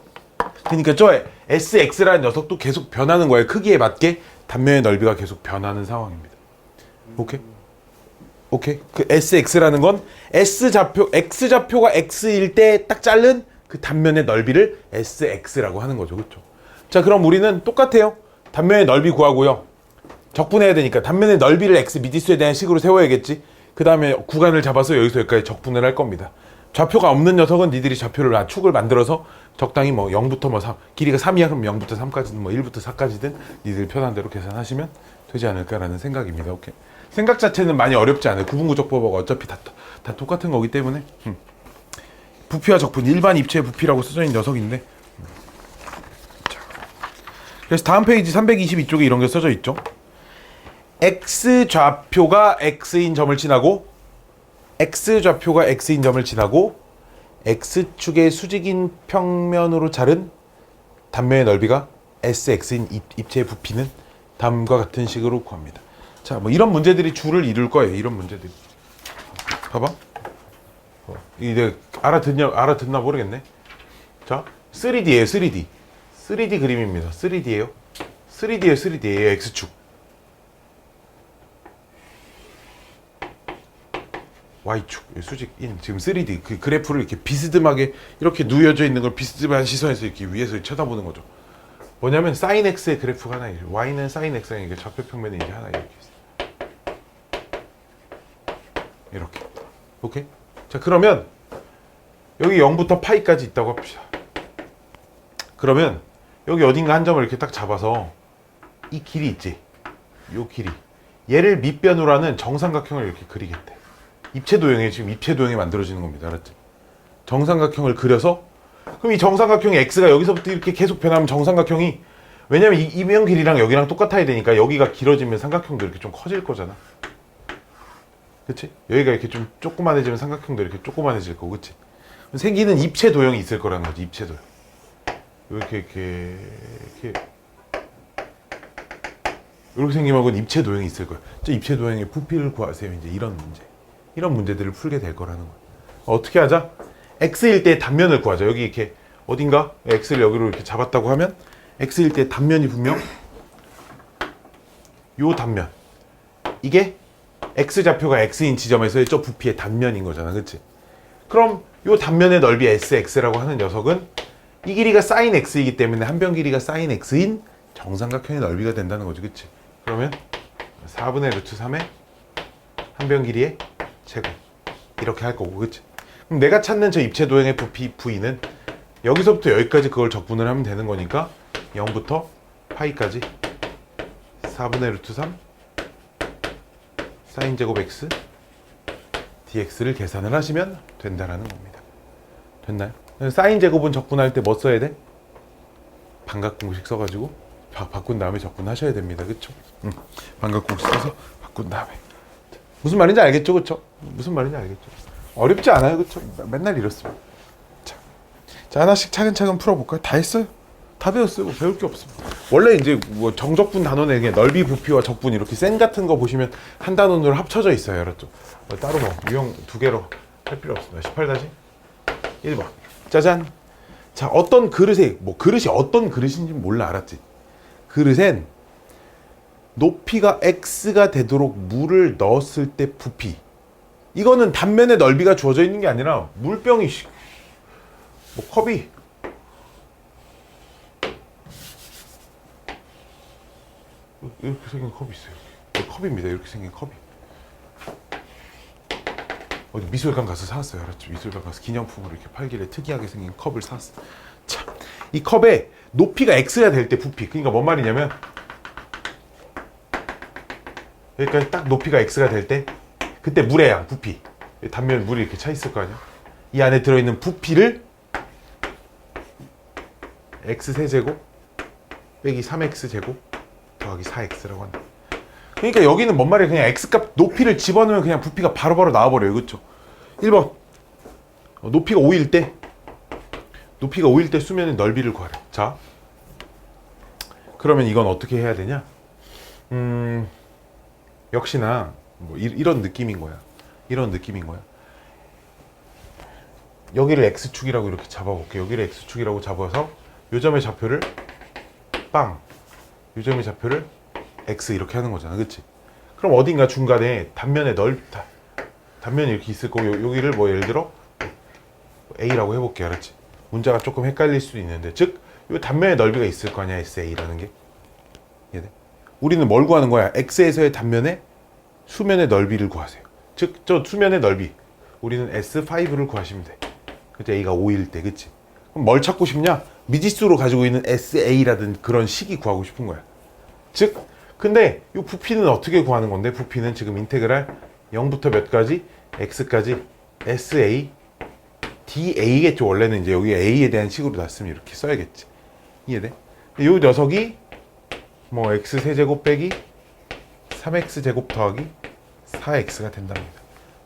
[SPEAKER 1] 그러니까 저 SX라는 녀석도 계속 변하는 거예요. 크기에 맞게 단면의 넓이가 계속 변하는 상황입니다. 오케이? 오케이? 그 SX라는 건 X좌표가 X일 때 딱 자른 그 단면의 넓이를 SX라고 하는 거죠. 그렇죠? 자, 그럼 우리는 똑같아요. 단면의 넓이 구하고요. 적분해야 되니까 단면의 넓이를 x 미지수에 대한 식으로 세워야겠지. 그 다음에 구간을 잡아서 여기서 여기까지 적분을 할 겁니다. 좌표가 없는 녀석은 니들이 좌표를 축을 만들어서 적당히 뭐 0부터 뭐 3, 길이가 3이야 그럼 0부터 3까지든 뭐 1부터 4까지든 니들 편한 대로 계산하시면 되지 않을까라는 생각입니다. 오케이. 생각 자체는 많이 어렵지 않아요. 구분구적법하고 어차피 다 똑같은 거기 때문에 부피와 적분, 일반 입체의 부피라고 써져 있는 녀석인데. 자. 그래서 다음 페이지 322쪽에 이런 게 써져 있죠. x좌표가 x인 점을 지나고 x좌표가 x인 점을 지나고 x축의 수직인 평면으로 자른 단면의 넓이가 sx인 입체의 부피는 다음과 같은 식으로 구합니다. 자, 뭐 이런 문제들이 주를 이룰 거예요. 이런 문제들이. 봐봐. 이제 알아듣나 모르겠네. 자, 3D예요, 3D. 3D 그림입니다. 3D예요. 3D예요, X축. Y축, 수직 인. 지금 3D 그 그래프를 이렇게 비스듬하게 이렇게 누여져 있는 걸 비스듬한 시선에서 이렇게 위에서 쳐다보는 거죠. 뭐냐면 sin x의 그래프가 하나 있어요. y는 sin x가 이게 좌표 평면이 이제 하나 이렇게 있어요. 이렇게. 오케이? 자, 그러면 여기 0부터 파이까지 있다고 합시다. 그러면 여기 어딘가 한 점을 이렇게 딱 잡아서 이 길이 있지? 요 길이. 얘를 밑변으로 하는 정삼각형을 이렇게 그리겠대. 입체도형이 지금 입체도형이 만들어지는 겁니다. 알았지? 정삼각형을 그려서 그럼 이 정삼각형의 x가 여기서부터 이렇게 계속 변하면 정삼각형이 왜냐면 이 면 길이랑 여기랑 똑같아야 되니까 여기가 길어지면 삼각형도 이렇게 좀 커질 거잖아. 그치? 여기가 이렇게 좀 조그만해지면 삼각형도 이렇게 조그만해질 거고, 그치? 생기는 입체도형이 있을 거라는 거지, 입체도형. 이렇게 생기면 그건 입체도형이 있을 거야. 저 입체도형의 부피를 구하세요. 이제 이런 문제들을 풀게 될 거라는 거야. 어떻게 하자? x일 때 단면을 구하자. 여기 이렇게 어딘가 x를 여기로 이렇게 잡았다고 하면 x일 때 단면이 분명 요 단면. 이게 x좌표가 x인 지점에서의 저 부피의 단면인 거잖아. 그치? 그럼 요 단면의 넓이 sx라고 하는 녀석은 이 길이가 sin x이기 때문에 한 변 길이가 sin x인 정삼각형의 넓이가 된다는 거지. 그치? 그러면 4분의 루트 3의 한 변 길이의 제곱 이렇게 할 거고, 그치? 그럼 내가 찾는 저 입체도형의 부피 v는 여기서부터 여기까지 그걸 적분을 하면 되는 거니까 0부터 파이까지 4분의 루트 3 sin 제곱 x dx를 계산을 하시면 된다라는 겁니다. 됐나요? sin 제곱은 적분할 때 뭐 써야 돼? 반각 공식 써가지고 바꾼 다음에 적분하셔야 됩니다. 그쵸? 반각 공식 써서 바꾼 다음에 무슨 말인지 알겠죠? 그쵸? 무슨 말인지 알겠죠? 어렵지 않아요. 그쵸? 맨날 이렇습니다. 자, 하나씩 차근차근 풀어볼까요? 다 했어요. 다 배웠어요. 뭐 배울 게 없습니다. 원래 이제 뭐 정적분 단원에 그냥 넓이, 부피와 적분 이렇게 셈 같은 거 보시면 한 단원으로 합쳐져 있어요. 알았죠? 따로 뭐 유형 두 개로 할 필요 없습니다. 18-1번. 짜잔. 자, 어떤 그릇에 그릇이 어떤 그릇인지 몰라. 알았지? 그릇엔 높이가 x가 되도록 물을 넣었을 때 부피. 이거는 단면의 넓이가 주어져 있는 게 아니라 물병이 뭐 컵이 이렇게 생긴 컵이 있어요. 컵입니다. 이렇게 생긴 컵이. 어디 미술관 가서 사왔어요. 알았죠? 미술관 가서 기념품으로 이렇게 팔길래 특이하게 생긴 컵을 사왔어. 자, 이 컵에 높이가 x가 될 때 부피. 그러니까 뭔 말이냐면 그러니까 딱 높이가 x가 될 때 그때 물의 양, 부피. 단면 물이 이렇게 차 있을 거 아니야? 이 안에 들어있는 부피를 x 세제곱 빼기 3x 제곱 더하기 4x라고 한다. 그러니까 여기는 뭔 말이야? 그냥 x값 높이를 집어넣으면 그냥 부피가 바로바로 나와버려요. 그쵸? 1번 높이가 5일 때 수면의 넓이를 구하래. 자, 그러면 이건 어떻게 해야 되냐? 역시나 뭐 이런 느낌인 거야. 여기를 x축이라고 이렇게 잡아볼게. 여기를 x축이라고 잡아서 요 점의 좌표를 요 점의 좌표를 x 이렇게 하는 거잖아. 그치? 그럼 어딘가 중간에 단면의 단면이 이렇게 있을 거고 여기를 뭐 예를 들어 a라고 해볼게. 알았지? 문자가 조금 헷갈릴 수도 있는데 즉 요 단면의 넓이가 있을 거 아니야. sa라는 게. 이해돼? 우리는 뭘 구하는 거야? x에서의 단면의 수면의 넓이를 구하세요. 즉 저 수면의 넓이 우리는 S5를 구하시면 돼. 그때 a가 5일 때. 그치? 그럼 뭘 찾고 싶냐? 미지수로 가지고 있는 SA라든 그런 식이 구하고 싶은 거야. 즉 근데 이 부피는 어떻게 구하는 건데? 부피는 지금 인테그랄 0부터 몇 가지 x까지 SA DA겠죠. 원래는 이제 여기 A에 대한 식으로 놨으면 이렇게 써야겠지. 이해돼? 이 녀석이 뭐 x 세제곱 빼기 3x 제곱 더하기 4x가 된답니다.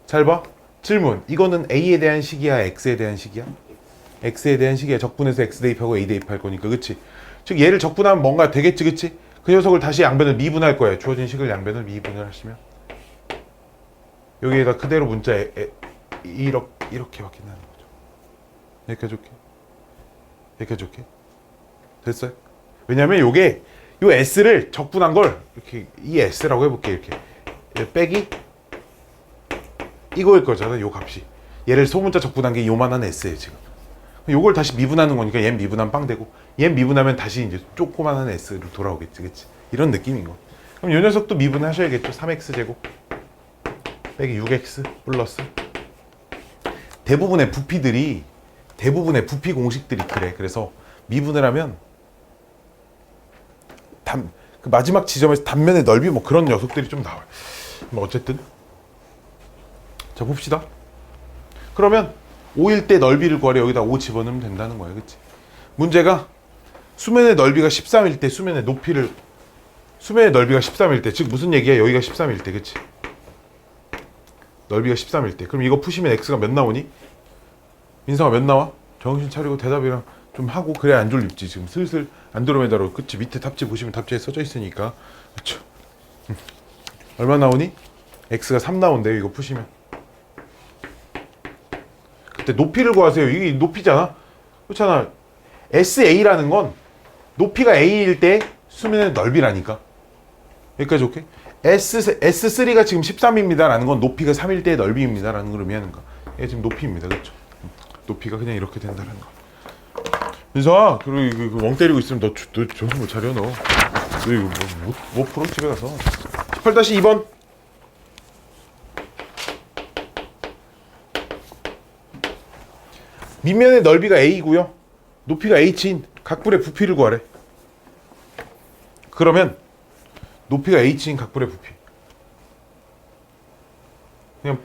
[SPEAKER 1] 잘 봐. 질문. 이거는 A에 대한 식이야? X에 대한 식이야? X에 대한 식이야. 적분해서 X 대입하고 A 대입할 거니까. 그치? 즉 얘를 적분하면 뭔가 되겠지. 그치? 그 녀석을 다시 양변을 미분할 거예요. 주어진 식을 양변을 미분을 하시면 여기에다 그대로 문자 이렇게 이렇게 바뀐다는 거죠. 여기까지 오케이. 여기까지 오케이. 됐어요? 왜냐면 요게 요 S를 적분한 걸 이렇게 이 S라고 해볼게. 이렇게 빼기 이거일 거잖아. 요 값이 얘를 소문자 적분한 게 요만한 S예요 지금. 요걸 다시 미분하는 거니까 얘 미분하면 빵 되고 얘 미분하면 다시 이제 조그만한 S로 돌아오겠지. 그치? 이런 느낌인 거. 그럼 요 녀석도 미분하셔야겠죠. 3x 제곱 빼기 6x 플러스 대부분의 부피 공식들이 그래. 그래서 미분을 하면 그 마지막 지점에서 단면의 넓이 뭐 그런 녀석들이 좀 나와요. 뭐 어쨌든 자 봅시다. 그러면 5일 때 넓이를 구하래. 여기다 5 집어넣으면 된다는 거예요. 그치? 문제가 수면의 넓이가 13일 때 수면의 넓이가 13일 때, 즉 무슨 얘기야? 여기가 13일 때, 그치? 넓이가 13일 때. 그럼 이거 푸시면 x가 몇 나오니? 민성아 몇 나와? 정신 차리고 대답이랑 좀 하고 그래야 안 졸립지. 지금 슬슬 안드로메다로 그치? 밑에 답지 보시면 답지에 써져 있으니까. 그쵸? 얼마 나오니? x가 3 나온대요. 이거 푸시면. 그때 높이를 구하세요. 이게 높이잖아. 그렇잖아. SA라는 건 높이가 A일 때 수면의 넓이라니까. 여기까지 오케이? S3가 지금 13입니다 라는 건 높이가 3일 때의 넓이입니다 라는 걸 의미하는 거. 이게 지금 높이입니다. 그렇죠? 높이가 그냥 이렇게 된다는 거. 민서아, 그리고 멍 때리고 있으면 너 정신 못 차려. 너 이거 뭐 풀어? 집에 가서 18-2번 밑면의 넓이가 A고요. 높이가 H인 각불의 부피를 구하래. 그러면 높이가 H인 각불의 부피. 그냥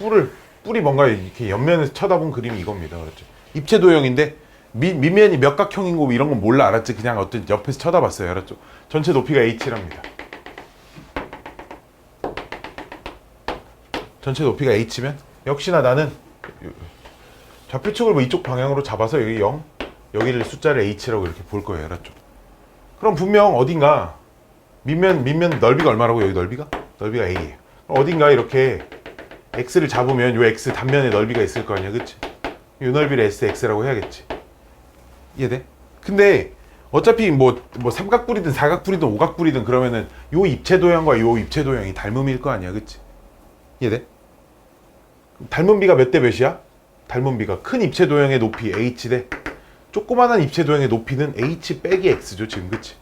[SPEAKER 1] 뿔이 뭔가 이렇게 옆면에서 쳐다본 그림이 이겁니다. 그렇죠? 입체 도형인데 밑면이 몇 각형인 거 이런 건 몰라. 알았지? 그냥 어떤 옆에서 쳐다봤어요. 알았죠? 전체 높이가 H랍니다. 전체 높이가 H면 역시나 나는 좌표축을 뭐 이쪽 방향으로 잡아서 여기 0, 여기를 숫자를 H라고 이렇게 볼 거예요. 알았죠? 그럼 분명 어딘가 밑면 넓이가 얼마라고? 여기 넓이가 A예요. 어딘가 이렇게 X를 잡으면 요 X 단면에 넓이가 있을 거 아니야. 그치? 요 넓이를 SX라고 해야겠지. 이해돼? 근데 어차피 뭐 삼각뿔이든 사각뿔이든 오각뿔이든 그러면은 요 입체 도형과 요 입체 도형이 닮음일 거 아니야. 그치? 이해돼? 닮은 비가 몇 대 몇이야? 닮은 비가 큰 입체 도형의 높이 H 대 조그만한 입체 도형의 높이는 H 빼기 X죠. 지금 그치?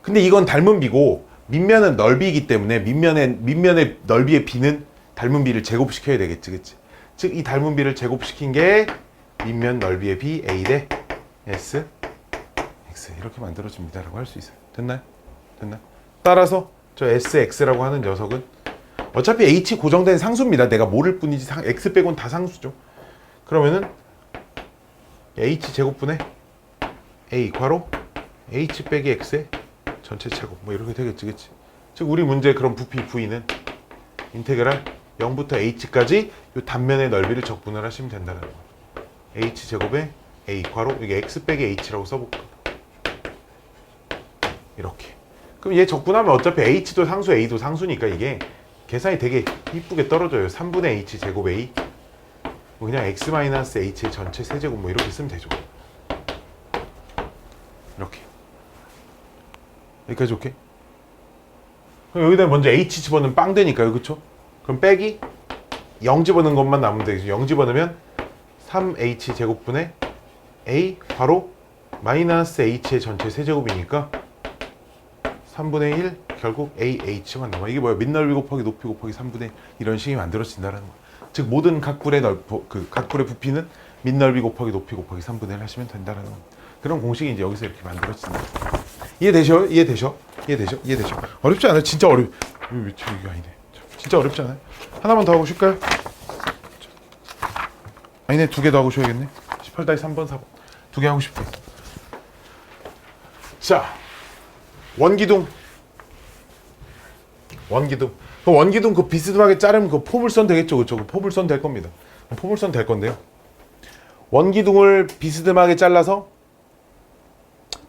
[SPEAKER 1] 근데 이건 닮은 비고 밑면은 넓이이기 때문에 밑면의 넓이의 비는 닮은 비를 제곱시켜야 되겠지. 그치? 즉 이 닮은 비를 제곱시킨 게 밑면 넓이의 비 A 대 S X 이렇게 만들어집니다 라고 할 수 있어요. 됐나요? 따라서 저 SX라고 하는 녀석은 어차피 H 고정된 상수입니다. 내가 모를 뿐이지 X 빼곤 다 상수죠. 그러면은 H 제곱분의 A 괄호 H 빼기 X의 전체 제곱 뭐 이렇게 되겠지. 그치? 즉 우리 문제 그런 부피 V는 인테그랄 0부터 H까지 이 단면의 넓이를 적분을 하시면 된다는 거. H 제곱에 A 괄호 여기 X 빼기 H라고 써볼까. 이렇게. 그럼 얘 적분하면 어차피 H도 상수 A도 상수니까 이게 계산이 되게 이쁘게 떨어져요. 3분의 H 제곱 A 뭐 그냥 X-H의 전체 세제곱 뭐 이렇게 쓰면 되죠. 이렇게. 여기까지 오케이? 그럼 여기다 먼저 H 집어넣으면 빵 되니까요. 그쵸? 그럼 빼기 0 집어넣은 것만 남으면 되겠죠. 0 집어넣으면 3H 제곱분의 A 바로 마이너스 H의 전체 세제곱이니까 3분의 1 결국 AH만 남아. 이게 뭐야? 밑넓이 곱하기 높이 곱하기 3분의 1 이런 식이 만들어진다는 거야. 즉 모든 각불의 각불의 부피는 밑넓이 곱하기 높이 곱하기 3분의 1 하시면 된다는 거. 그런 공식이 이제 여기서 이렇게 만들어진다. 이해되셔? 어렵지 않아요? 진짜 이게 아니네. 진짜 어렵지 않아요? 하나만 더 하고 쉴까요? 아니네, 2개 더 하고 쉬어야겠네. 18-3번, 4번. 2개 하고 싶대. 자, 원기둥. 그 원기둥 그 비스듬하게 자르면 그 포물선 되겠죠? 그쵸? 그 포물선 될 겁니다. 포물선 될 건데요. 원기둥을 비스듬하게 잘라서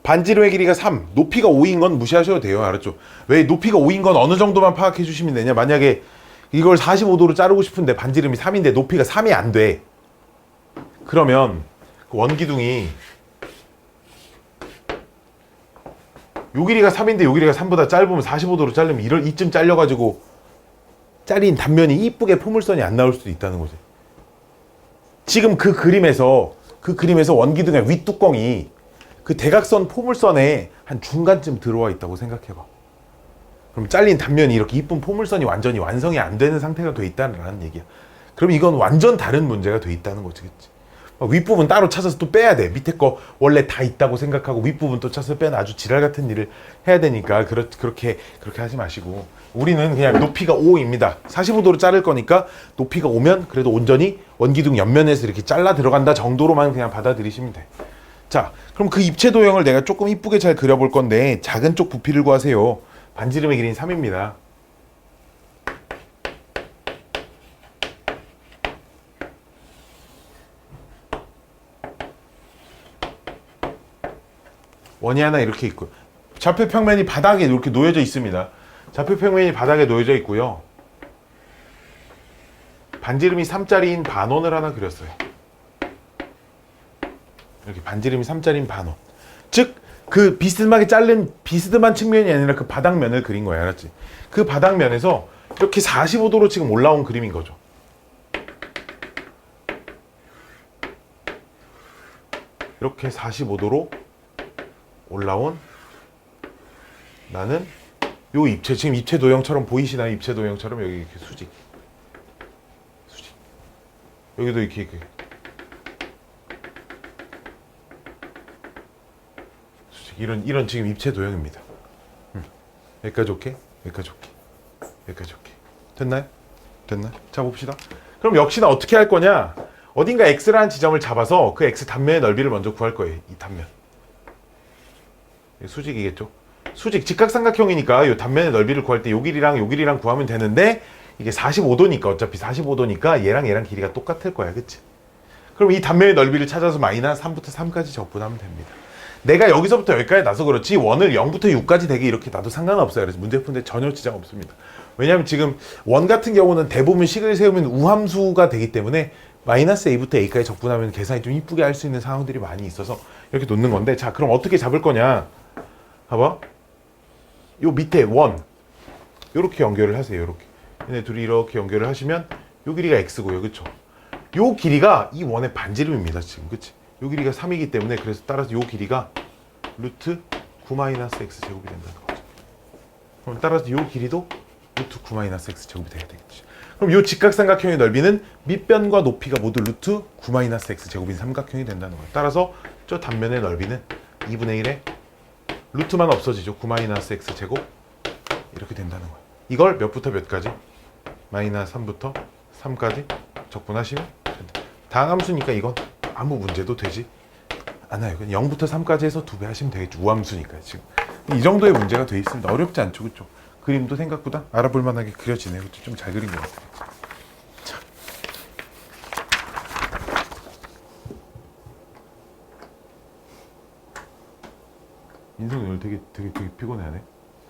[SPEAKER 1] 반지름의 길이가 3, 높이가 5인 건 무시하셔도 돼요. 알았죠? 왜 높이가 5인 건 어느 정도만 파악해 주시면 되냐? 만약에 이걸 45도로 자르고 싶은데 반지름이 3인데 높이가 3이 안 돼. 그러면 그 원기둥이 요 길이가 3인데 요 길이가 3보다 짧으면 45도로 자르면 이쯤 잘려가지고 잘린 단면이 이쁘게 포물선이 안 나올 수도 있다는 거지. 지금 그 그림에서 원기둥의 윗뚜껑이 그 대각선 포물선에 한 중간쯤 들어와 있다고 생각해봐. 그럼 잘린 단면이 이렇게 이쁜 포물선이 완전히 완성이 안 되는 상태가 돼 있다는 얘기야. 그럼 이건 완전 다른 문제가 돼 있다는 거지, 그치? 윗부분 따로 찾아서 또 빼야 돼. 밑에 거 원래 다 있다고 생각하고 윗부분 또 찾아서 빼는 아주 지랄 같은 일을 해야 되니까 그렇게 하지 마시고, 우리는 그냥 높이가 5입니다. 45도로 자를 거니까 높이가 5면 그래도 온전히 원기둥 옆면에서 이렇게 잘라 들어간다 정도로만 그냥 받아들이시면 돼. 자, 그럼 그 입체 도형을 내가 조금 이쁘게 잘 그려볼 건데 작은 쪽 부피를 구하세요. 반지름의 길이는 3입니다. 원이 하나 이렇게 있고, 좌표 평면이 바닥에 이렇게 놓여져 있습니다. 좌표 평면이 바닥에 놓여져 있고요. 반지름이 3짜리인 반원을 하나 그렸어요. 이렇게 반지름이 3짜리인 반원. 즉, 그 비스듬한 측면이 아니라 그 바닥면을 그린 거야. 알았지? 그 바닥면에서 이렇게 45도로 지금 올라온 그림인 거죠. 이렇게 45도로 올라온 나는 요 입체, 지금 입체 도형처럼 보이시나요? 입체 도형처럼 여기 이렇게 수직 여기도 이렇게 수직, 이런 지금 입체 도형입니다. 여기까지 오케이? 여기까지 오케이. 됐나요? 자, 봅시다. 그럼 역시나 어떻게 할 거냐? 어딘가 x라는 지점을 잡아서 그 x 단면의 넓이를 먼저 구할 거예요. 이 단면 수직이겠죠? 수직, 직각삼각형이니까 이 단면의 넓이를 구할 때 요 길이랑 구하면 되는데, 이게 45도니까 어차피 45도니까 얘랑 길이가 똑같을 거야, 그치? 그럼 이 단면의 넓이를 찾아서 마이너스 3부터 3까지 적분하면 됩니다. 내가 여기서부터 여기까지 놔서 그렇지 원을 0부터 6까지 되게 이렇게 놔도 상관없어요. 그래서 문제 푸는데 전혀 지장 없습니다. 왜냐하면 지금 원 같은 경우는 대부분 식을 세우면 우함수가 되기 때문에 마이너스 a부터 a까지 적분하면 계산이 좀 이쁘게 할 수 있는 상황들이 많이 있어서 이렇게 놓는 건데, 자, 그럼 어떻게 잡을 거냐? 봐봐. 요 밑에 원 요렇게 연결을 하세요. 요렇게 얘네 둘이 이렇게 연결을 하시면 요 길이가 x고요, 그쵸? 요 길이가 이 원의 반지름입니다, 지금, 그치? 요 길이가 3이기 때문에 그래서 따라서 요 길이가 루트 9-x 제곱이 된다는 거죠. 그럼 따라서 요 길이도 루트 9-x 제곱이 돼야 되겠지. 그럼 요 직각삼각형의 넓이는 밑변과 높이가 모두 루트 9-x 제곱인 삼각형이 된다는 거예요. 따라서 저 단면의 넓이는 2분의 1의 루트만 없어지죠. 9-x 제곱 이렇게 된다는 거예요. 이걸 몇부터 몇까지? 마이너스 3부터 3까지 적분하시면 된다. 다항함수니까 이건 아무 문제도 되지 않아요. 그냥 0부터 3까지 해서 2배 하시면 되겠죠. 우함수니까 지금. 이 정도의 문제가 돼 있습니다. 어렵지 않죠, 그렇죠? 그림도 생각보다 알아볼 만하게 그려지네요. 좀 잘 그린 것 같아요. 자. 민성이 오늘 되게 피곤해하네.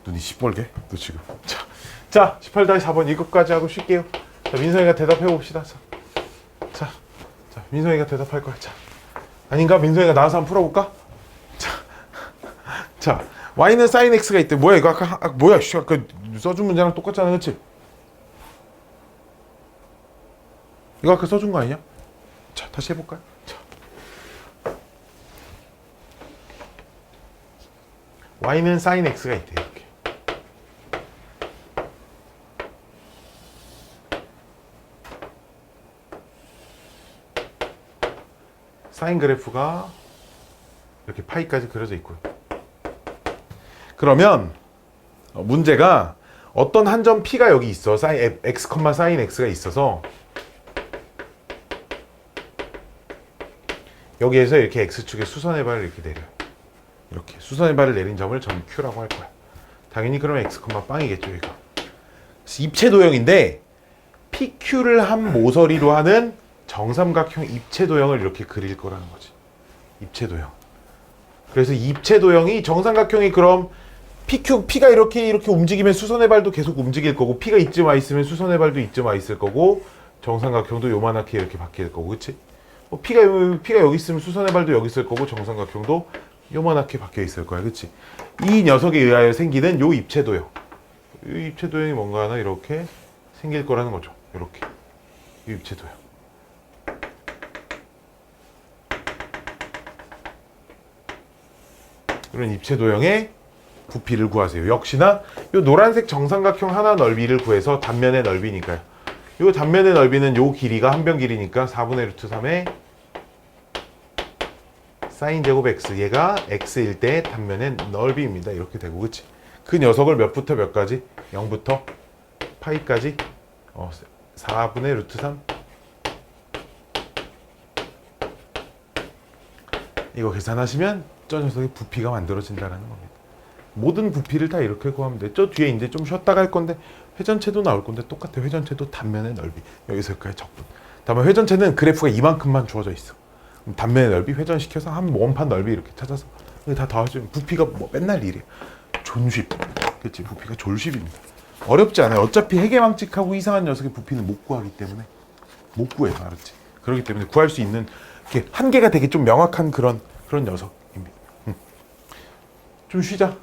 [SPEAKER 1] 눈이 시뻘게. 너 지금. 자, 18-4번 이것까지 하고 쉴게요. 자, 민성이가 대답해 봅시다. 자, 민성이가 대답할 거야. 자, 아닌가? 민성이가 나와서 한번 풀어볼까? 자, y는 sin x가 있대. 뭐야 이거 아까 뭐야? 아까 써준 문제랑 똑같잖아, 그렇지? 이거 아까 써준 거 아니냐? 자, 다시 해볼까요? 자, y는 sin x가 있대. 이렇게. 사인 그래프가 이렇게 파이까지 그려져 있고요. 그러면 문제가 어떤 한 점 P가 여기 있어. sin x, sin x가 있어서 여기에서 이렇게 x축에 수선의 발을 이렇게 내려요. 이렇게 수선의 발을 내린 점을 점 Q라고 할 거야. 당연히 그러면 x, 빵이겠죠, 이거. 입체 도형인데 PQ를 한 모서리로 하는 정삼각형 입체 도형을 이렇게 그릴 거라는 거지. 입체 도형. 그래서 입체 도형이 정삼각형이 그럼 P가 이렇게 움직이면 수선의 발도 계속 움직일 거고, P가 이쯤 와 있으면 수선의 발도 이쯤 와 있을 거고, 정삼각형도 요만하게 이렇게 바뀔 거고, 그치? P가 여기 있으면 수선의 발도 여기 있을 거고, 정삼각형도 요만하게 바뀌어 있을 거야, 그치? 이 녀석에 의하여 생기는 요 입체도형. 이 입체도형이 뭔가 하나 이렇게 생길 거라는 거죠. 이렇게. 이 입체도형. 이런 입체도형의 부피를 구하세요. 역시나 이 노란색 정삼각형 하나 넓이를 구해서 단면의 넓이니까요. 이 단면의 넓이는 요 길이가 한 변 길이니까 4분의 루트 3의 사인 제곱 x, 얘가 x일 때 단면의 넓이입니다. 이렇게 되고, 그치? 그 녀석을 몇부터 몇까지? 0부터 파이까지 4분의 루트 3 이거 계산하시면 저 녀석의 부피가 만들어진다는 겁니다. 모든 부피를 다 이렇게 구하면 돼. 저 뒤에 이제 좀 쉬었다 갈 건데 회전체도 나올 건데 똑같아. 회전체도 단면의 넓이. 여기서 여기까지 적분. 다음에 회전체는 그래프가 이만큼만 주어져 있어. 그럼 단면의 넓이 회전시켜서 한 원판 넓이 이렇게 찾아서 다 더하시면 부피가 뭐 맨날 이래. 존쉽. 그치? 부피가 졸쉽입니다. 어렵지 않아요. 어차피 해계망측하고 이상한 녀석의 부피는 못 구하기 때문에 못 구해요. 알았지? 그렇기 때문에 구할 수 있는 이렇게 한계가 되게 좀 명확한 그런 녀석입니다. 좀 쉬자.